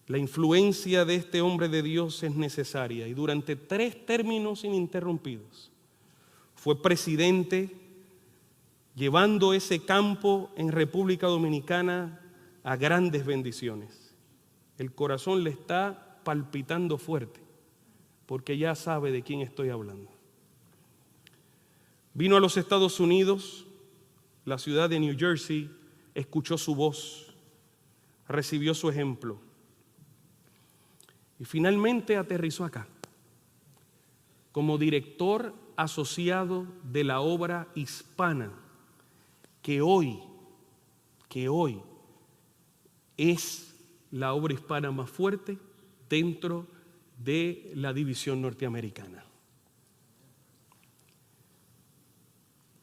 la influencia de este hombre de Dios es necesaria, y durante 3 términos ininterrumpidos fue presidente, llevando ese campo en República Dominicana a grandes bendiciones. El corazón le está palpitando fuerte, porque ya sabe de quién estoy hablando. Vino a los Estados Unidos, la ciudad de New Jersey, escuchó su voz, recibió su ejemplo y finalmente aterrizó acá como director asociado de la obra hispana que hoy es la obra hispana más fuerte dentro de la división norteamericana.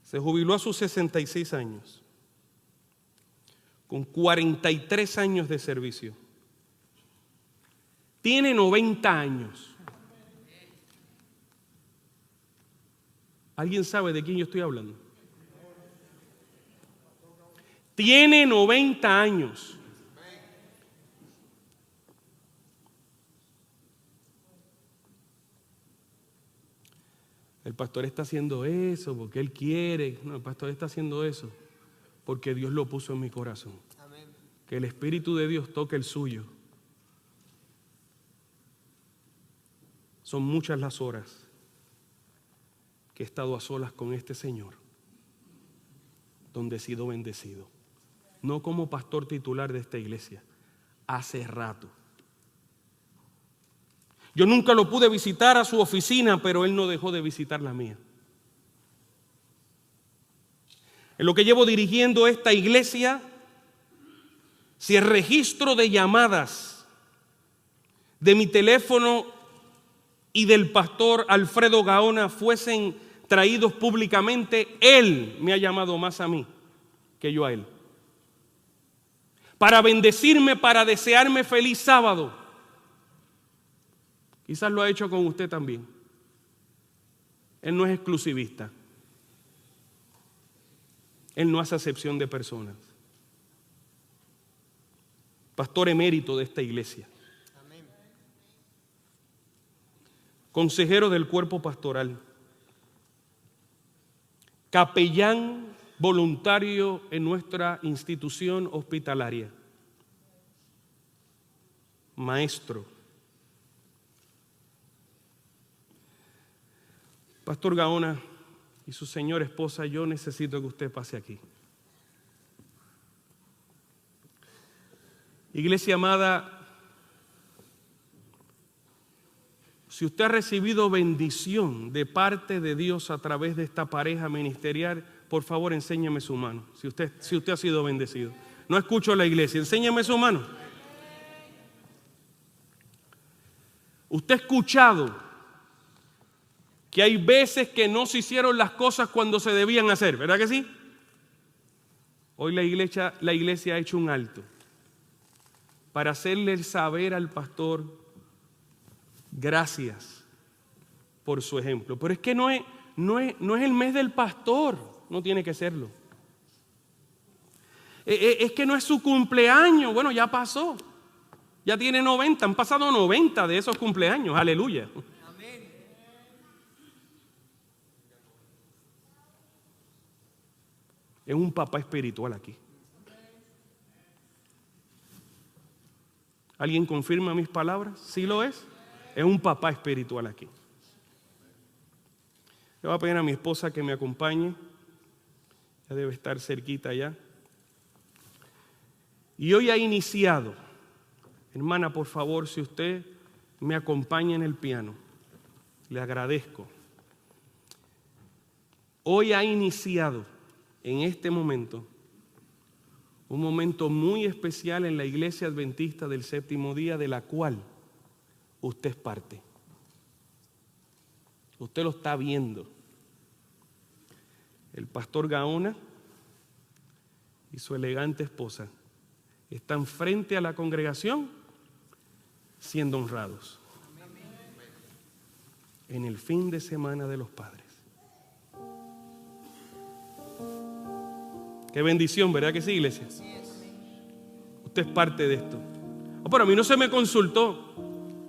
Se jubiló a sus 66 años, con 43 años de servicio. Tiene 90 años. ¿Alguien sabe de quién yo estoy hablando? Tiene 90 años. El pastor está haciendo eso porque él quiere. No, el pastor está haciendo eso porque Dios lo puso en mi corazón. Amén. Que el Espíritu de Dios toque el suyo. Son muchas las horas que he estado a solas con este Señor, donde he sido bendecido. No como pastor titular de esta iglesia, hace rato. Yo nunca lo pude visitar a su oficina, pero él no dejó de visitar la mía. En lo que llevo dirigiendo esta iglesia, si el registro de llamadas de mi teléfono y del pastor Alfredo Gaona fuesen traídos públicamente, él me ha llamado más a mí que yo a Él. Para bendecirme, para desearme feliz sábado. Quizás lo ha hecho con usted también. Él no es exclusivista. Él no hace acepción de personas. Pastor emérito de esta iglesia. Amén. Consejero del cuerpo pastoral. Capellán voluntario en nuestra institución hospitalaria. Maestro. Pastor Gaona y su señora esposa, yo necesito que usted pase aquí. Iglesia amada, si usted ha recibido bendición de parte de Dios a través de esta pareja ministerial, por favor enséñeme su mano, si usted ha sido bendecido. No escucho a la iglesia, enséñeme su mano. Usted ha escuchado que hay veces que no se hicieron las cosas cuando se debían hacer, ¿verdad que sí? Hoy la iglesia ha hecho un alto para hacerle saber al pastor gracias por su ejemplo. Pero es que no es el mes del pastor, no tiene que serlo. Es que no es su cumpleaños, bueno, ya pasó. Ya tiene 90, han pasado 90 de esos cumpleaños, aleluya. Es un papá espiritual aquí. ¿Alguien confirma mis palabras? ¿Sí lo es? Es un papá espiritual aquí. Le voy a pedir a mi esposa que me acompañe. Ya debe estar cerquita ya. Y hoy ha iniciado. Hermana, por favor, si usted me acompaña en el piano, le agradezco. Hoy ha iniciado en este momento, un momento muy especial en la Iglesia Adventista del Séptimo Día, de la cual usted es parte. Usted lo está viendo. El pastor Gaona y su elegante esposa están frente a la congregación siendo honrados en el fin de semana de los padres. Qué bendición, ¿verdad que sí, iglesia? Usted es parte de esto. Pero a mí no se me consultó.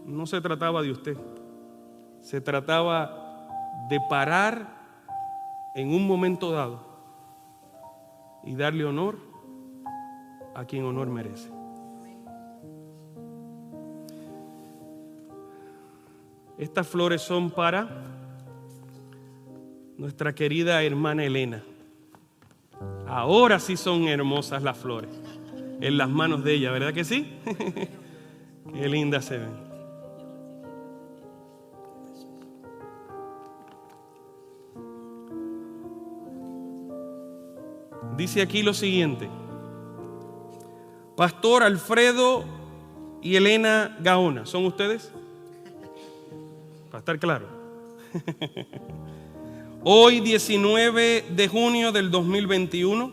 No se trataba de usted. Se trataba de parar en un momento dado y darle honor a quien honor merece. Estas flores son para nuestra querida hermana Elena. Ahora sí son hermosas las flores en las manos de ella, ¿verdad que sí? Qué lindas se ven. Dice aquí lo siguiente: Pastor Alfredo y Elena Gaona, ¿son ustedes? Para estar claro. Hoy, 19 de junio del 2021,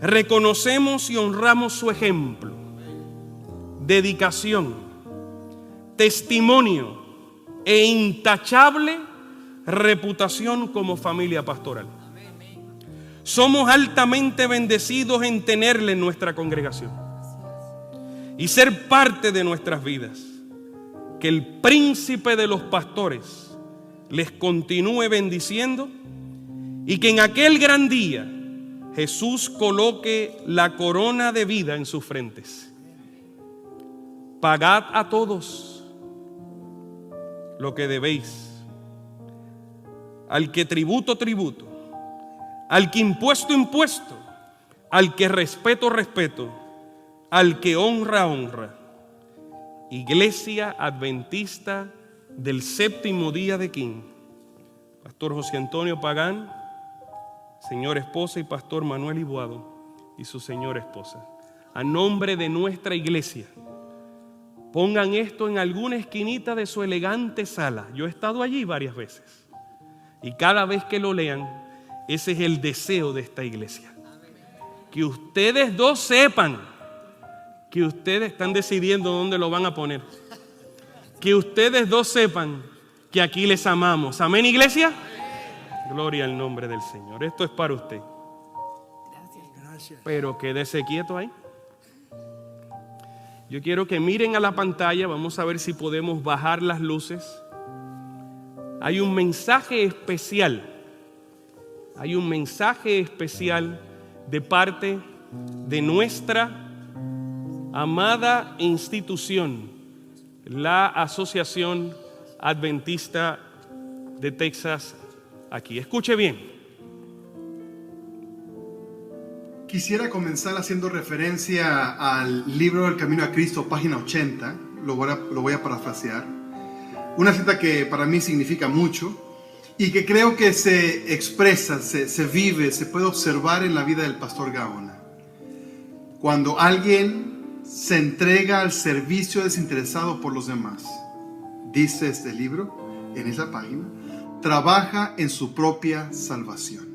reconocemos y honramos su ejemplo, dedicación, testimonio e intachable reputación como familia pastoral. Somos altamente bendecidos en tenerle en nuestra congregación y ser parte de nuestras vidas. Que el príncipe de los pastores les continúe bendiciendo y que en aquel gran día Jesús coloque la corona de vida en sus frentes. Pagad a todos lo que debéis, al que tributo, tributo, al que impuesto, impuesto, al que respeto, respeto, al que honra, honra. Iglesia Adventista del Séptimo Día de Quín, Pastor José Antonio Pagán, señora esposa, y Pastor Manuel Ibuado y su señora esposa. A nombre de nuestra iglesia, pongan esto en alguna esquinita de su elegante sala. Yo he estado allí varias veces y cada vez que lo lean, ese es el deseo de esta iglesia. que ustedes dos sepan que ustedes están decidiendo dónde lo van a poner. Que ustedes dos sepan que aquí les amamos. ¿Amén, iglesia? Gloria al nombre del Señor. Esto es para usted. Pero quédese quieto ahí. Yo quiero que miren a la pantalla. Vamos a ver si podemos bajar las luces. Hay un mensaje especial. Hay un mensaje especial de parte de nuestra amada institución, la Asociación Adventista de Texas aquí. Escuche bien. Quisiera comenzar haciendo referencia al libro del Camino a Cristo, página 80. Lo voy a parafrasear. Una cita que para mí significa mucho y que creo que se expresa, se vive, se puede observar en la vida del pastor Gaona. Cuando alguien se entrega al servicio desinteresado por los demás, dice este libro en esa página, trabaja en su propia salvación.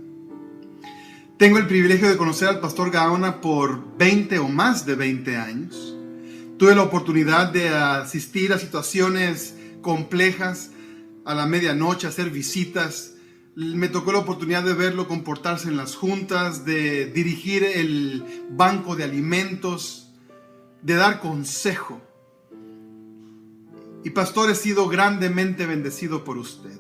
Tengo el privilegio de conocer al pastor Gaona por 20 o más de 20 años. Tuve la oportunidad de asistir a situaciones complejas a la medianoche, hacer visitas. Me tocó la oportunidad de verlo comportarse en las juntas, de dirigir el banco de alimentos, de dar consejo. Y pastor, he sido grandemente bendecido por usted.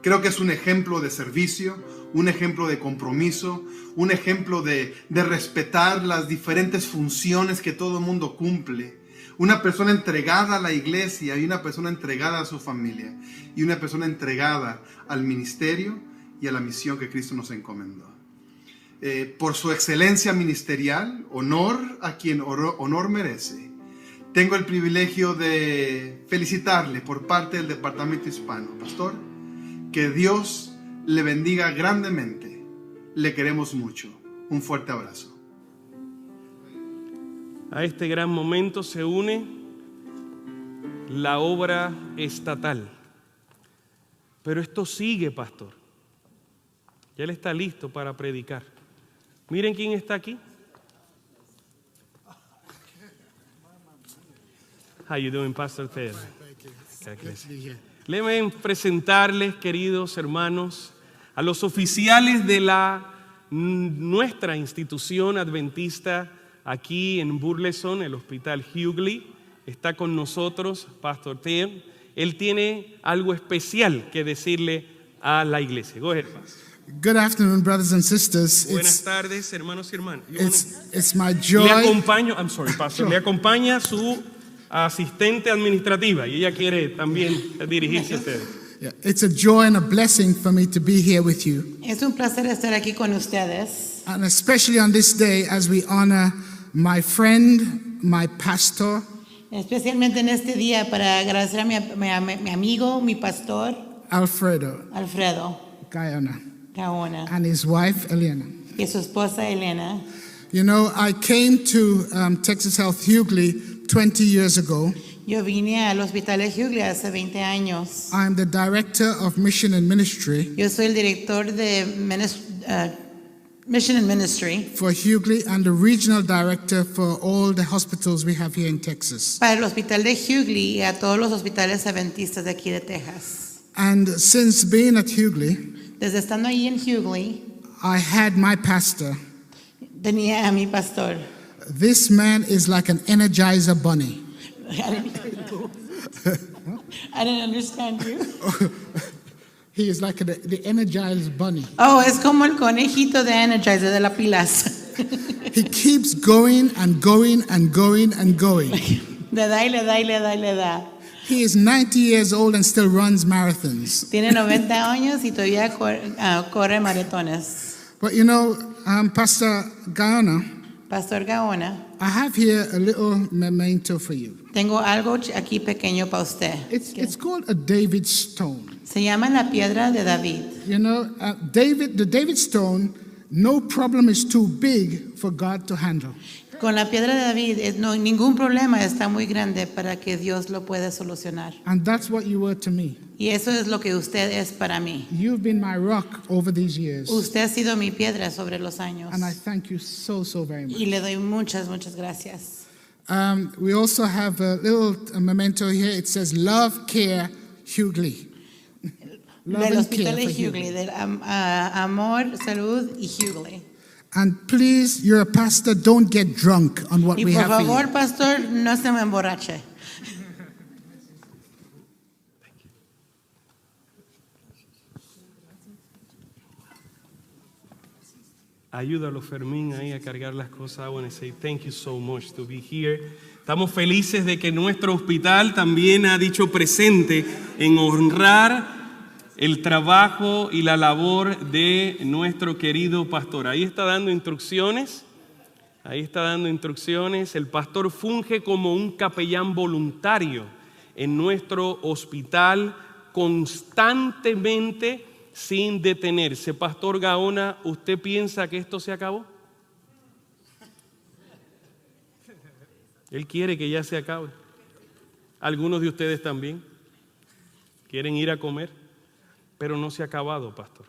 Creo que es un ejemplo de servicio, un ejemplo de compromiso, un ejemplo de respetar las diferentes funciones que todo el mundo cumple. Una persona entregada a la iglesia y una persona entregada a su familia y una persona entregada al ministerio y a la misión que Cristo nos encomendó. Por su excelencia ministerial, honor a quien honor merece. Tengo el privilegio de felicitarle por parte del Departamento Hispano. Pastor, que Dios le bendiga grandemente. Le queremos mucho. Un fuerte abrazo. A este gran momento se une la obra estatal. Pero esto sigue, pastor. Ya él está listo para predicar. Miren quién está aquí. How you doing, Pastor Ted? Déjenme presentarles, queridos hermanos, a los oficiales de nuestra institución adventista aquí en Burleson, el Hospital Hughley. Está con nosotros Pastor Ted. Él tiene algo especial que decirle a la iglesia. Go ahead, Pastor. Good afternoon, brothers and sisters. Buenas tardes, hermanos y hermanas. It's my joy. Le acompaña su asistente administrativa y ella quiere también dirigirse a ustedes. Yeah, it's a joy and a blessing for me to be here with you. Es un placer estar aquí con ustedes. And especially on this day as we honor my friend, my pastor, Especialmente en este día para agradecer a mi amigo, mi pastor, Alfredo Gaona, and his wife, Elena. y su esposa Elena. You know, I came to Texas Health Hughley 20 years ago. Yo vine al Hospital de Hughley hace 20 años. I'm the director of Mission and Ministry Yo soy el director de Mission and Ministry for Hughley and the regional director for all the hospitals we have here in Texas. para el Hospital de Hughley y a todos los hospitales adventistas de aquí de Texas. And since being at Hughley, Desde estando ahí en Hughley, I had my pastor. tenía a mi pastor. This man is like an Energizer bunny. I didn't understand you. He is like the Energized bunny. Oh, es como el conejito de Energizer de la pilas. He keeps going and going and going and going. Le da y le da y le da y le da. He is 90 years old and still runs marathons. Tiene 90 años y todavía corre maratones. But you know, Pastor Gaona, Pastor Gaona, I have here a little memento for you. tengo algo aquí pequeño para usted. It's called a David stone. Se llama la piedra de David. You know, the David stone No problem is too big for God to handle. Con la piedra de David, no, ningún problema está muy grande para que Dios lo pueda solucionar. And that's what you were to me. Y eso es lo que usted es para mí. You've been my rock over these years. Usted ha sido mi piedra sobre los años. And I thank you so, so very much. Y le doy muchas, muchas gracias. We also have a little memento here. It says, love, care, Hughley. Love Del and care Hospital de for Hughley, del Amor, Salud y Hughley. And please, you're a pastor, don't get drunk on what Y we por have for favor, you. pastor, no se me emborrache. Ayúdalo, Fermín, ahí a cargar las cosas. I want to say thank you so much to be here. Estamos felices de que nuestro hospital también ha dicho presente en honrar el trabajo y la labor de nuestro querido pastor. Ahí está dando instrucciones. El pastor funge como un capellán voluntario en nuestro hospital constantemente, sin detenerse. Pastor Gaona, ¿usted piensa que esto se acabó? Él quiere que ya se acabe. Algunos de ustedes también quieren ir a comer, pero no se ha acabado, pastor.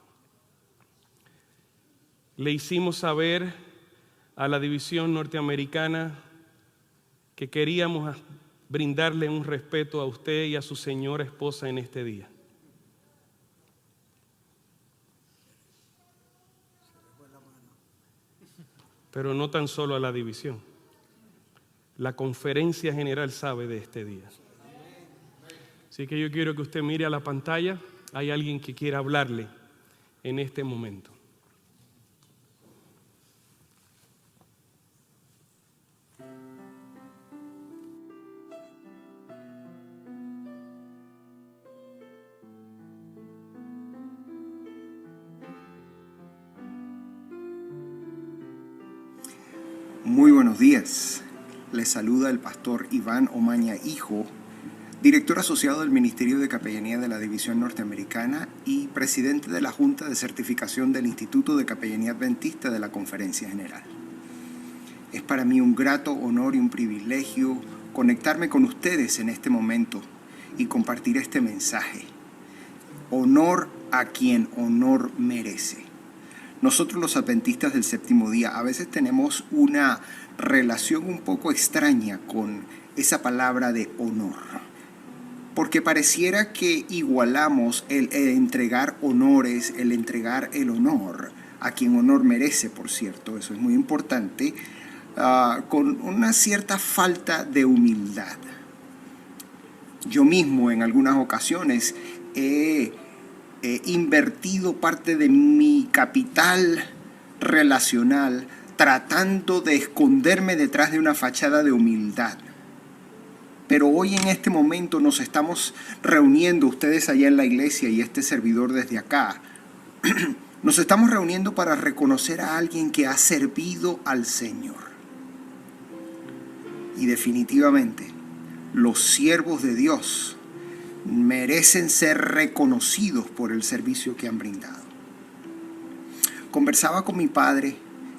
Le hicimos saber a la división norteamericana que queríamos brindarle un respeto a usted y a su señora esposa en este día. Pero no tan solo a la división. La conferencia general sabe de este día. Así que yo quiero que usted mire a la pantalla. Hay alguien que quiera hablarle en este momento. Muy buenos días. Les saluda el pastor Iván Omaña Hijo, director asociado del Ministerio de Capellanía de la División Norteamericana y presidente de la Junta de Certificación del Instituto de Capellanía Adventista de la Conferencia General. Es para mí un grato honor y un privilegio conectarme con ustedes en este momento y compartir este mensaje. Honor a quien honor merece. Nosotros los adventistas del séptimo día a veces tenemos una relación un poco extraña con esa palabra de honor, porque pareciera que igualamos el entregar honores, el entregar el honor a quien honor merece, por cierto, eso es muy importante, con una cierta falta de humildad. Yo mismo en algunas ocasiones he invertido parte de mi capital relacional tratando de esconderme detrás de una fachada de humildad. Pero hoy en este momento nos estamos reuniendo, ustedes allá en la iglesia y este servidor desde acá, nos estamos reuniendo para reconocer a alguien que ha servido al Señor. Y definitivamente, los siervos de Dios merecen ser reconocidos por el servicio que han brindado. Conversaba con mi padre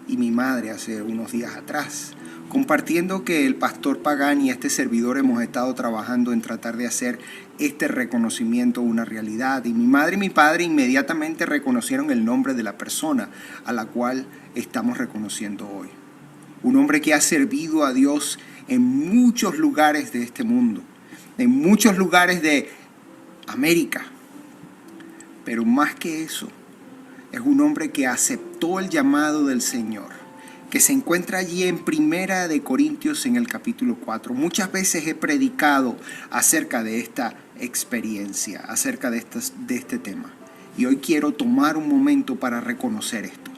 y mi madre hace unos días atrás, compartiendo que el pastor Pagán y este servidor hemos estado trabajando en tratar de hacer este reconocimiento una realidad. Y mi madre y mi padre inmediatamente reconocieron el nombre de la persona a la cual estamos reconociendo hoy. Un hombre que ha servido a Dios en muchos lugares de este mundo, en muchos lugares de América. Pero más que eso, es un hombre que aceptó el llamado del Señor, que se encuentra allí en Primera de Corintios en el capítulo 4. Muchas veces he predicado acerca de esta experiencia, acerca de este tema. Y hoy quiero tomar un momento para reconocer esto.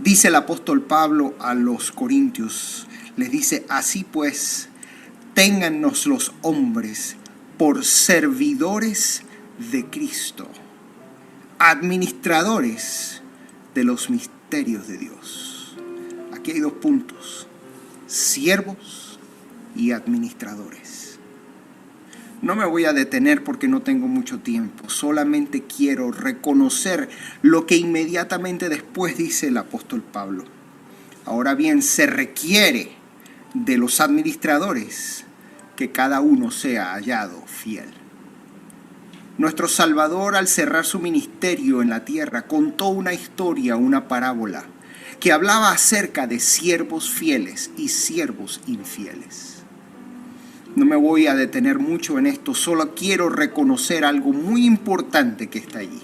Dice el apóstol Pablo a los corintios, les dice: así pues, téngannos los hombres por servidores de Cristo, administradores de los misterios de Dios. Aquí hay dos puntos: siervos y administradores. No me voy a detener porque no tengo mucho tiempo. Solamente quiero reconocer lo que inmediatamente después dice el apóstol Pablo. Ahora bien, se requiere de los administradores que cada uno sea hallado fiel. Nuestro Salvador, al cerrar su ministerio en la tierra, contó una historia, una parábola, que hablaba acerca de siervos fieles y siervos infieles. No me voy a detener mucho en esto, solo quiero reconocer algo muy importante que está allí.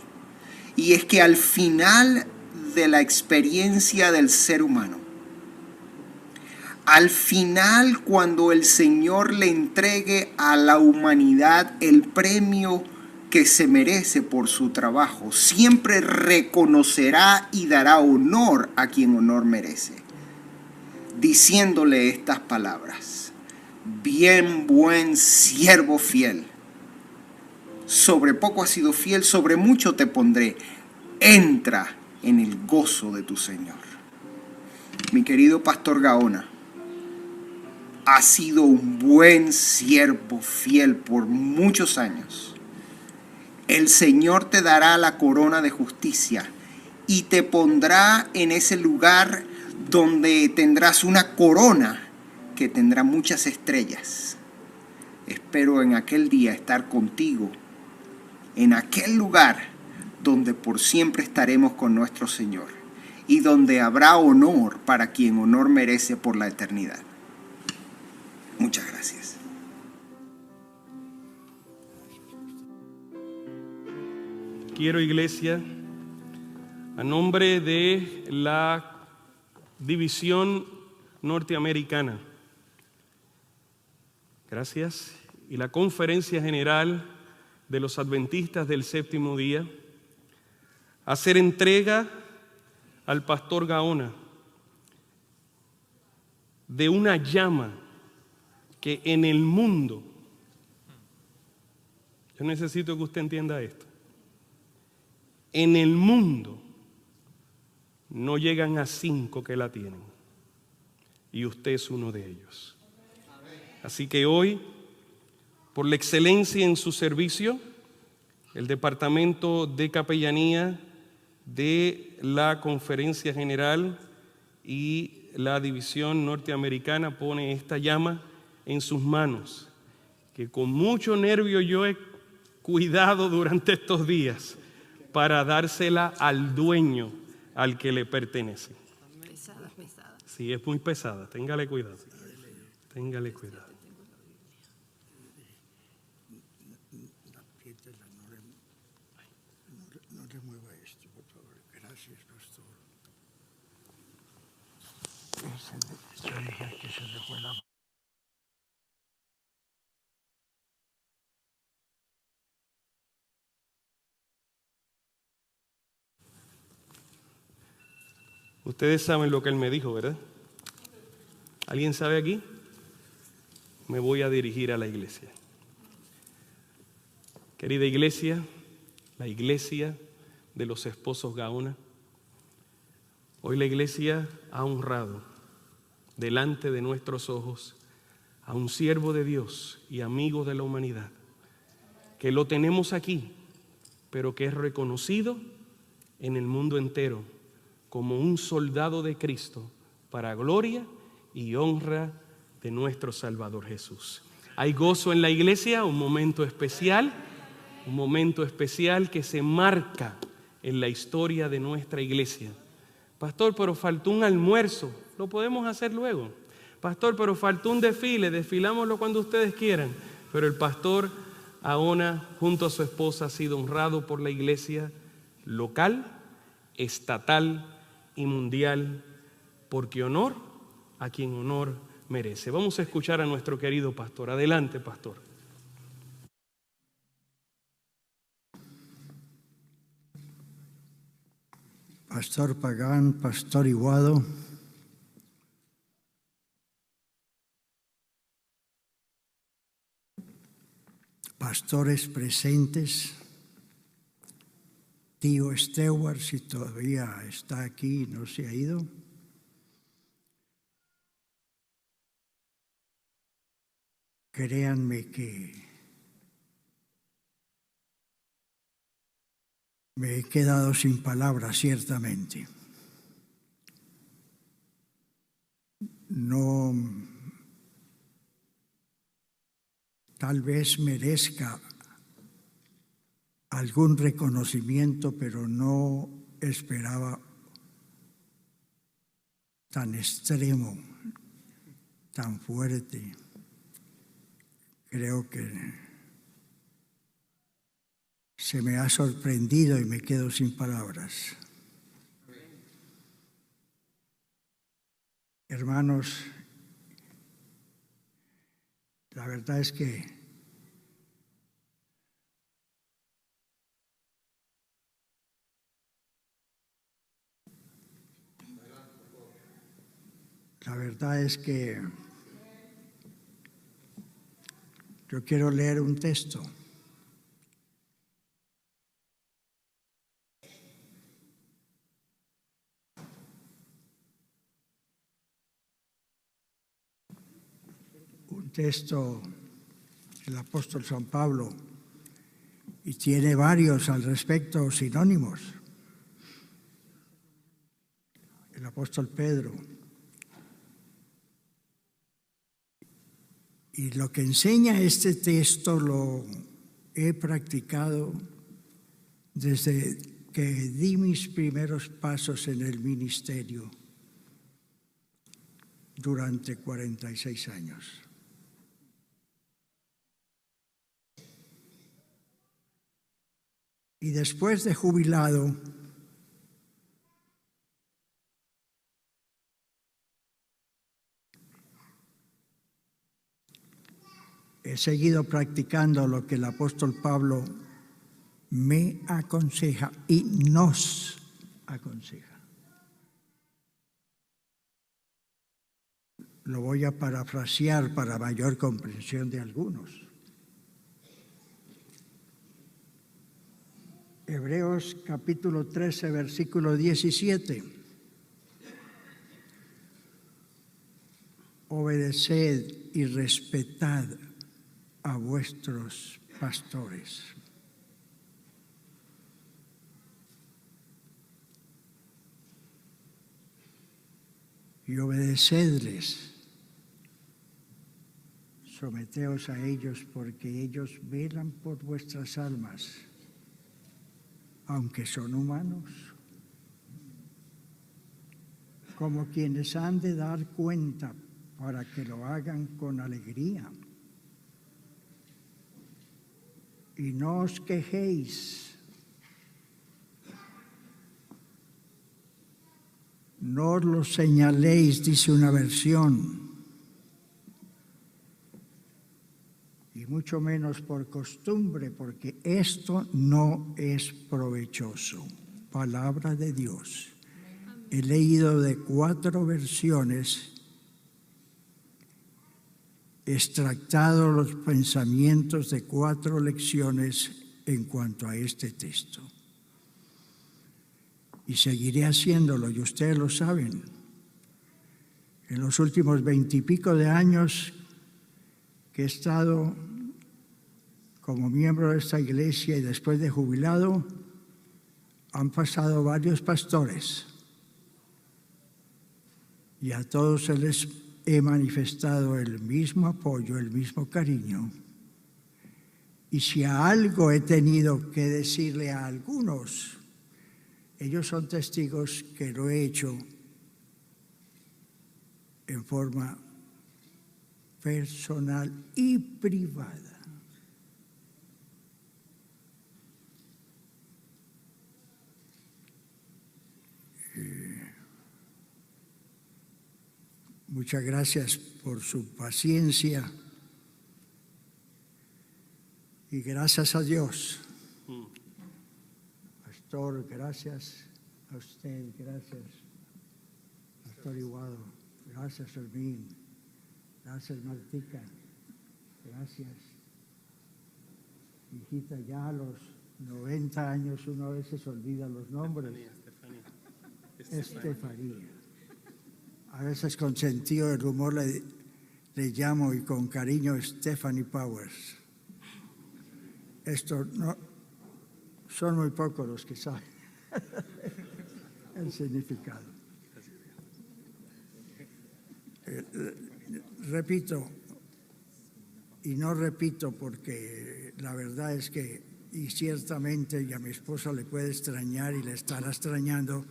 Y es que al final de la experiencia del ser humano, al final, cuando el Señor le entregue a la humanidad el premio que se merece por su trabajo, siempre reconocerá y dará honor a quien honor merece, diciéndole estas palabras: bien, buen siervo fiel. Sobre poco has sido fiel, sobre mucho te pondré. Entra en el gozo de tu Señor. Mi querido pastor Gaona, ha sido un buen siervo fiel por muchos años. El Señor te dará la corona de justicia y te pondrá en ese lugar donde tendrás una corona que tendrá muchas estrellas. Espero en aquel día estar contigo, en aquel lugar donde por siempre estaremos con nuestro Señor y donde habrá honor para quien honor merece por la eternidad. Muchas gracias. Quiero, iglesia, a nombre de la División Norteamericana, gracias, y la Conferencia General de los Adventistas del Séptimo Día, hacer entrega al pastor Gaona de una llama que en el mundo, yo necesito que usted entienda esto, en el mundo no llegan a 5 que la tienen, y usted es uno de ellos. Así que hoy, por la excelencia en su servicio, el Departamento de Capellanía de la Conferencia General y la División Norteamericana pone esta llama en sus manos, que con mucho nervio yo he cuidado durante estos días para dársela al dueño al que le pertenece. Pesada. Sí, es muy pesada, téngale cuidado. Téngale cuidado. No remueva esto, por favor. Gracias, pastor. Yo dije que se dejó la... Ustedes saben lo que él me dijo, ¿verdad? ¿Alguien sabe aquí? Me voy a dirigir a la iglesia. Querida iglesia, la iglesia de los esposos Gaona, hoy la iglesia ha honrado delante de nuestros ojos a un siervo de Dios y amigo de la humanidad, que lo tenemos aquí, pero que es reconocido en el mundo entero como un soldado de Cristo para gloria y honra de nuestro Salvador Jesús. Hay gozo en la iglesia, un momento especial que se marca en la historia de nuestra iglesia. Pastor, pero faltó un almuerzo, lo podemos hacer luego. Pastor, pero faltó un desfile, desfilámoslo cuando ustedes quieran. Pero el pastor Gaona, junto a su esposa, ha sido honrado por la iglesia local, estatal y mundial, porque honor a quien honor merece. Vamos a escuchar a nuestro querido pastor. Adelante, pastor. Pastor Pagán, Pastor Iguado, pastores presentes, tío Stewart, si todavía está aquí y no se ha ido, créanme que Me he quedado sin palabras, ciertamente. No, tal vez merezca algún reconocimiento, pero no esperaba tan extremo, tan fuerte. Creo que se me ha sorprendido y me quedo sin palabras. Hermanos, la verdad es que yo quiero leer un texto. Un texto del apóstol San Pablo, y tiene varios al respecto sinónimos. El apóstol Pedro. Y lo que enseña este texto lo he practicado desde que di mis primeros pasos en el ministerio durante 46 años. Y después de jubilado, he seguido practicando lo que el apóstol Pablo me aconseja y nos aconseja. Lo voy a parafrasear para mayor comprensión de algunos. Hebreos capítulo 13, versículo 17. Obedeced y respetad a vuestros pastores. Y obedecedles. Someteos a ellos porque ellos velan por vuestras almas, aunque son humanos, como quienes han de dar cuenta para que lo hagan con alegría. Y no os quejéis, no lo señaléis, dice una versión, y mucho menos por costumbre, porque esto no es provechoso. Palabra de Dios. He leído de 4 versiones, extractado los pensamientos de 4 lecciones en cuanto a este texto. Y seguiré haciéndolo, y ustedes lo saben. En los últimos 20 y pico de años que he estado como miembro de esta iglesia y después de jubilado, han pasado varios pastores y a todos se les he manifestado el mismo apoyo, el mismo cariño. Y si a algo he tenido que decirle a algunos, ellos son testigos que lo he hecho en forma personal y privada. Muchas gracias por su paciencia y gracias a Dios. Pastor, gracias a usted, gracias. Pastor Iguado, gracias Hermín, gracias Martica, gracias. Hijita, ya a los 90 años uno a veces olvida los nombres. Estefanía. A veces con sentido del humor le llamo y con cariño Stephanie Powers. Esto no, son muy pocos los que saben el significado. Repito, y no repito porque la verdad es que, y ciertamente, y a mi esposa le puede extrañar y le estará extrañando,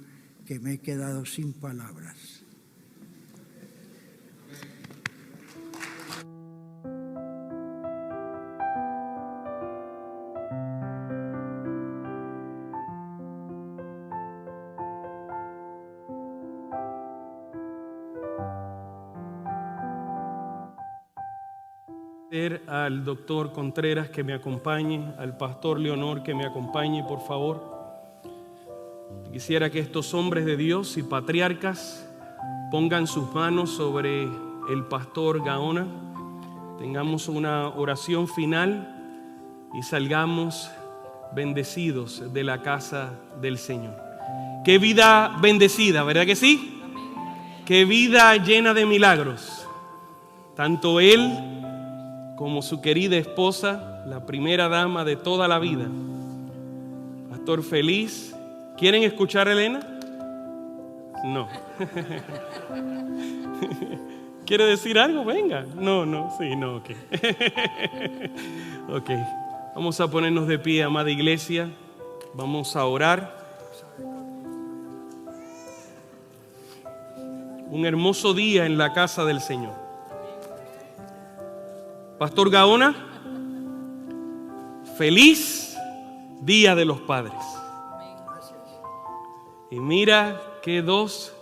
que me he quedado sin palabras. Al doctor Contreras que me acompañe, al pastor Leonor que me acompañe, por favor. Quisiera que estos hombres de Dios y patriarcas pongan sus manos sobre el pastor Gaona, tengamos una oración final y salgamos bendecidos de la casa del Señor. Qué vida bendecida, ¿verdad que sí? Qué vida llena de milagros. Tanto él como su querida esposa, la primera dama de toda la vida, pastor feliz. ¿Quieren escuchar a Elena? No. ¿Quiere decir algo? Venga. No, sí, no, ok. Ok, vamos a ponernos de pie, amada iglesia. Vamos a orar. Un hermoso día en la casa del Señor. Pastor Gaona, feliz Día de los Padres. Y mira que dos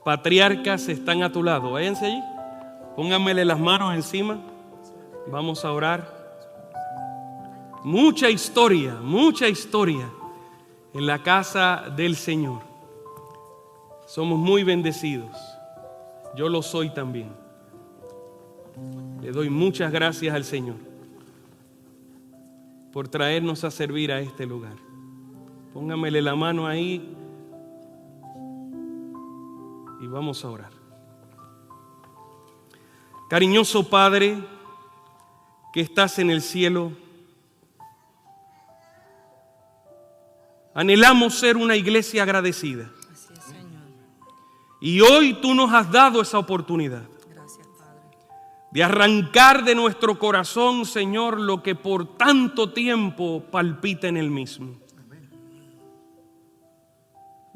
patriarcas están a tu lado. Váyanse allí, pónganmele las manos encima. Vamos a orar. Mucha historia en la casa del Señor. Somos muy bendecidos. Yo lo soy también. Le doy muchas gracias al Señor por traernos a servir a este lugar. Póngamele la mano ahí y vamos a orar. Cariñoso Padre que estás en el cielo, anhelamos ser una iglesia agradecida. Así es, Señor. Y hoy tú nos has dado esa oportunidad. De arrancar de nuestro corazón, Señor, lo que por tanto tiempo palpita en el mismo.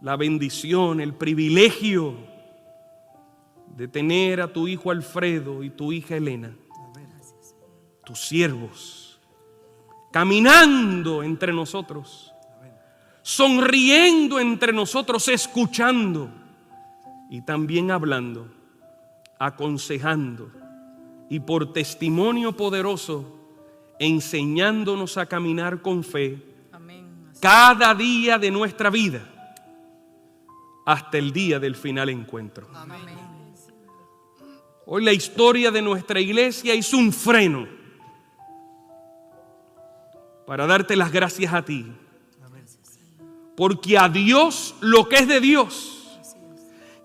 La bendición, el privilegio de tener a tu hijo Alfredo y tu hija Elena, tus siervos, caminando entre nosotros, sonriendo entre nosotros, escuchando y también hablando, aconsejando, y por testimonio poderoso, enseñándonos a caminar con fe. Amén. Cada día de nuestra vida, hasta el día del final encuentro. Amén. Hoy la historia de nuestra iglesia hizo un freno para darte las gracias a ti. Porque a Dios lo que es de Dios.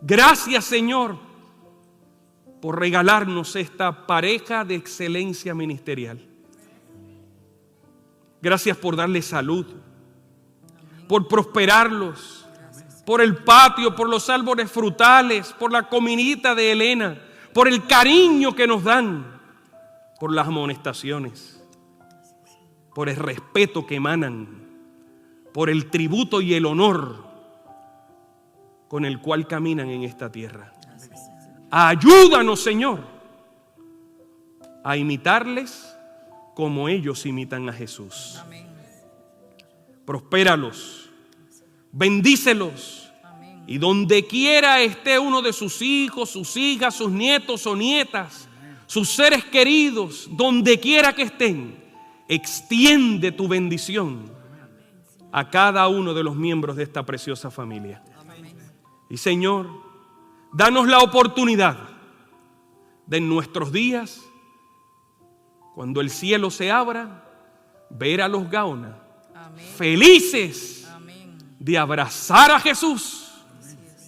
Gracias, Señor, por regalarnos esta pareja de excelencia ministerial. Gracias por darles salud, por prosperarlos, por el patio, por los árboles frutales, por la comidita de Elena, por el cariño que nos dan, por las amonestaciones, por el respeto que emanan, por el tributo y el honor con el cual caminan en esta tierra. Ayúdanos, Señor, a imitarles como ellos imitan a Jesús. Amén. Prospéralos, bendícelos. Amén. Y donde quiera esté uno de sus hijos, sus hijas, sus nietos o nietas, sus seres queridos, donde quiera que estén, extiende tu bendición a cada uno de los miembros de esta preciosa familia. Amén. Y Señor, danos la oportunidad de en nuestros días, cuando el cielo se abra, ver a los Gaona Amén. felices Amén. de abrazar a Jesús.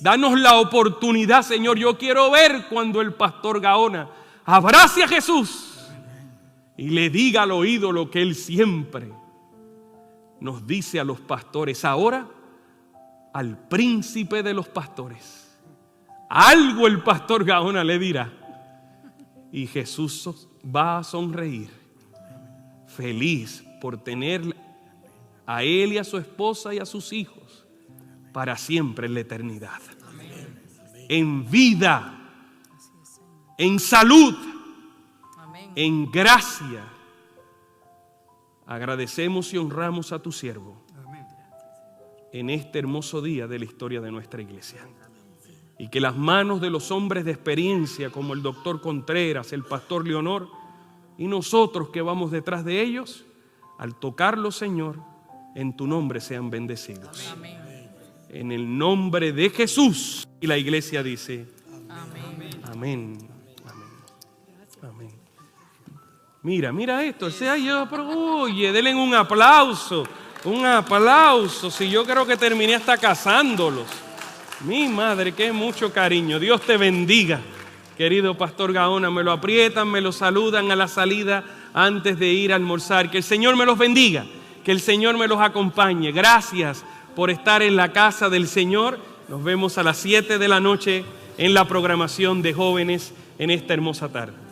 Danos la oportunidad, Señor. Yo quiero ver cuando el pastor Gaona abrace a Jesús y le diga al oído lo que él siempre nos dice a los pastores, ahora al príncipe de los pastores. Algo el pastor Gaona le dirá. Y Jesús va a sonreír, feliz por tener a él y a su esposa y a sus hijos para siempre en la eternidad. En vida, en salud, en gracia. Agradecemos y honramos a tu siervo en este hermoso día de la historia de nuestra iglesia. Y que las manos de los hombres de experiencia como el doctor Contreras, el pastor Leonor y nosotros que vamos detrás de ellos, al tocarlo, Señor, en tu nombre sean bendecidos. Amén. En el nombre de Jesús. Y la iglesia dice, amén. Amén. Amén. Amén. Mira esto. Sea yo, pero oye, denle un aplauso. Un aplauso. Si yo creo que terminé hasta casándolos. Mi madre, qué mucho cariño. Dios te bendiga, querido pastor Gaona. Me lo aprietan, me lo saludan a la salida antes de ir a almorzar. Que el Señor me los bendiga, que el Señor me los acompañe. Gracias por estar en la casa del Señor. Nos vemos a las 7 de la noche en la programación de jóvenes en esta hermosa tarde.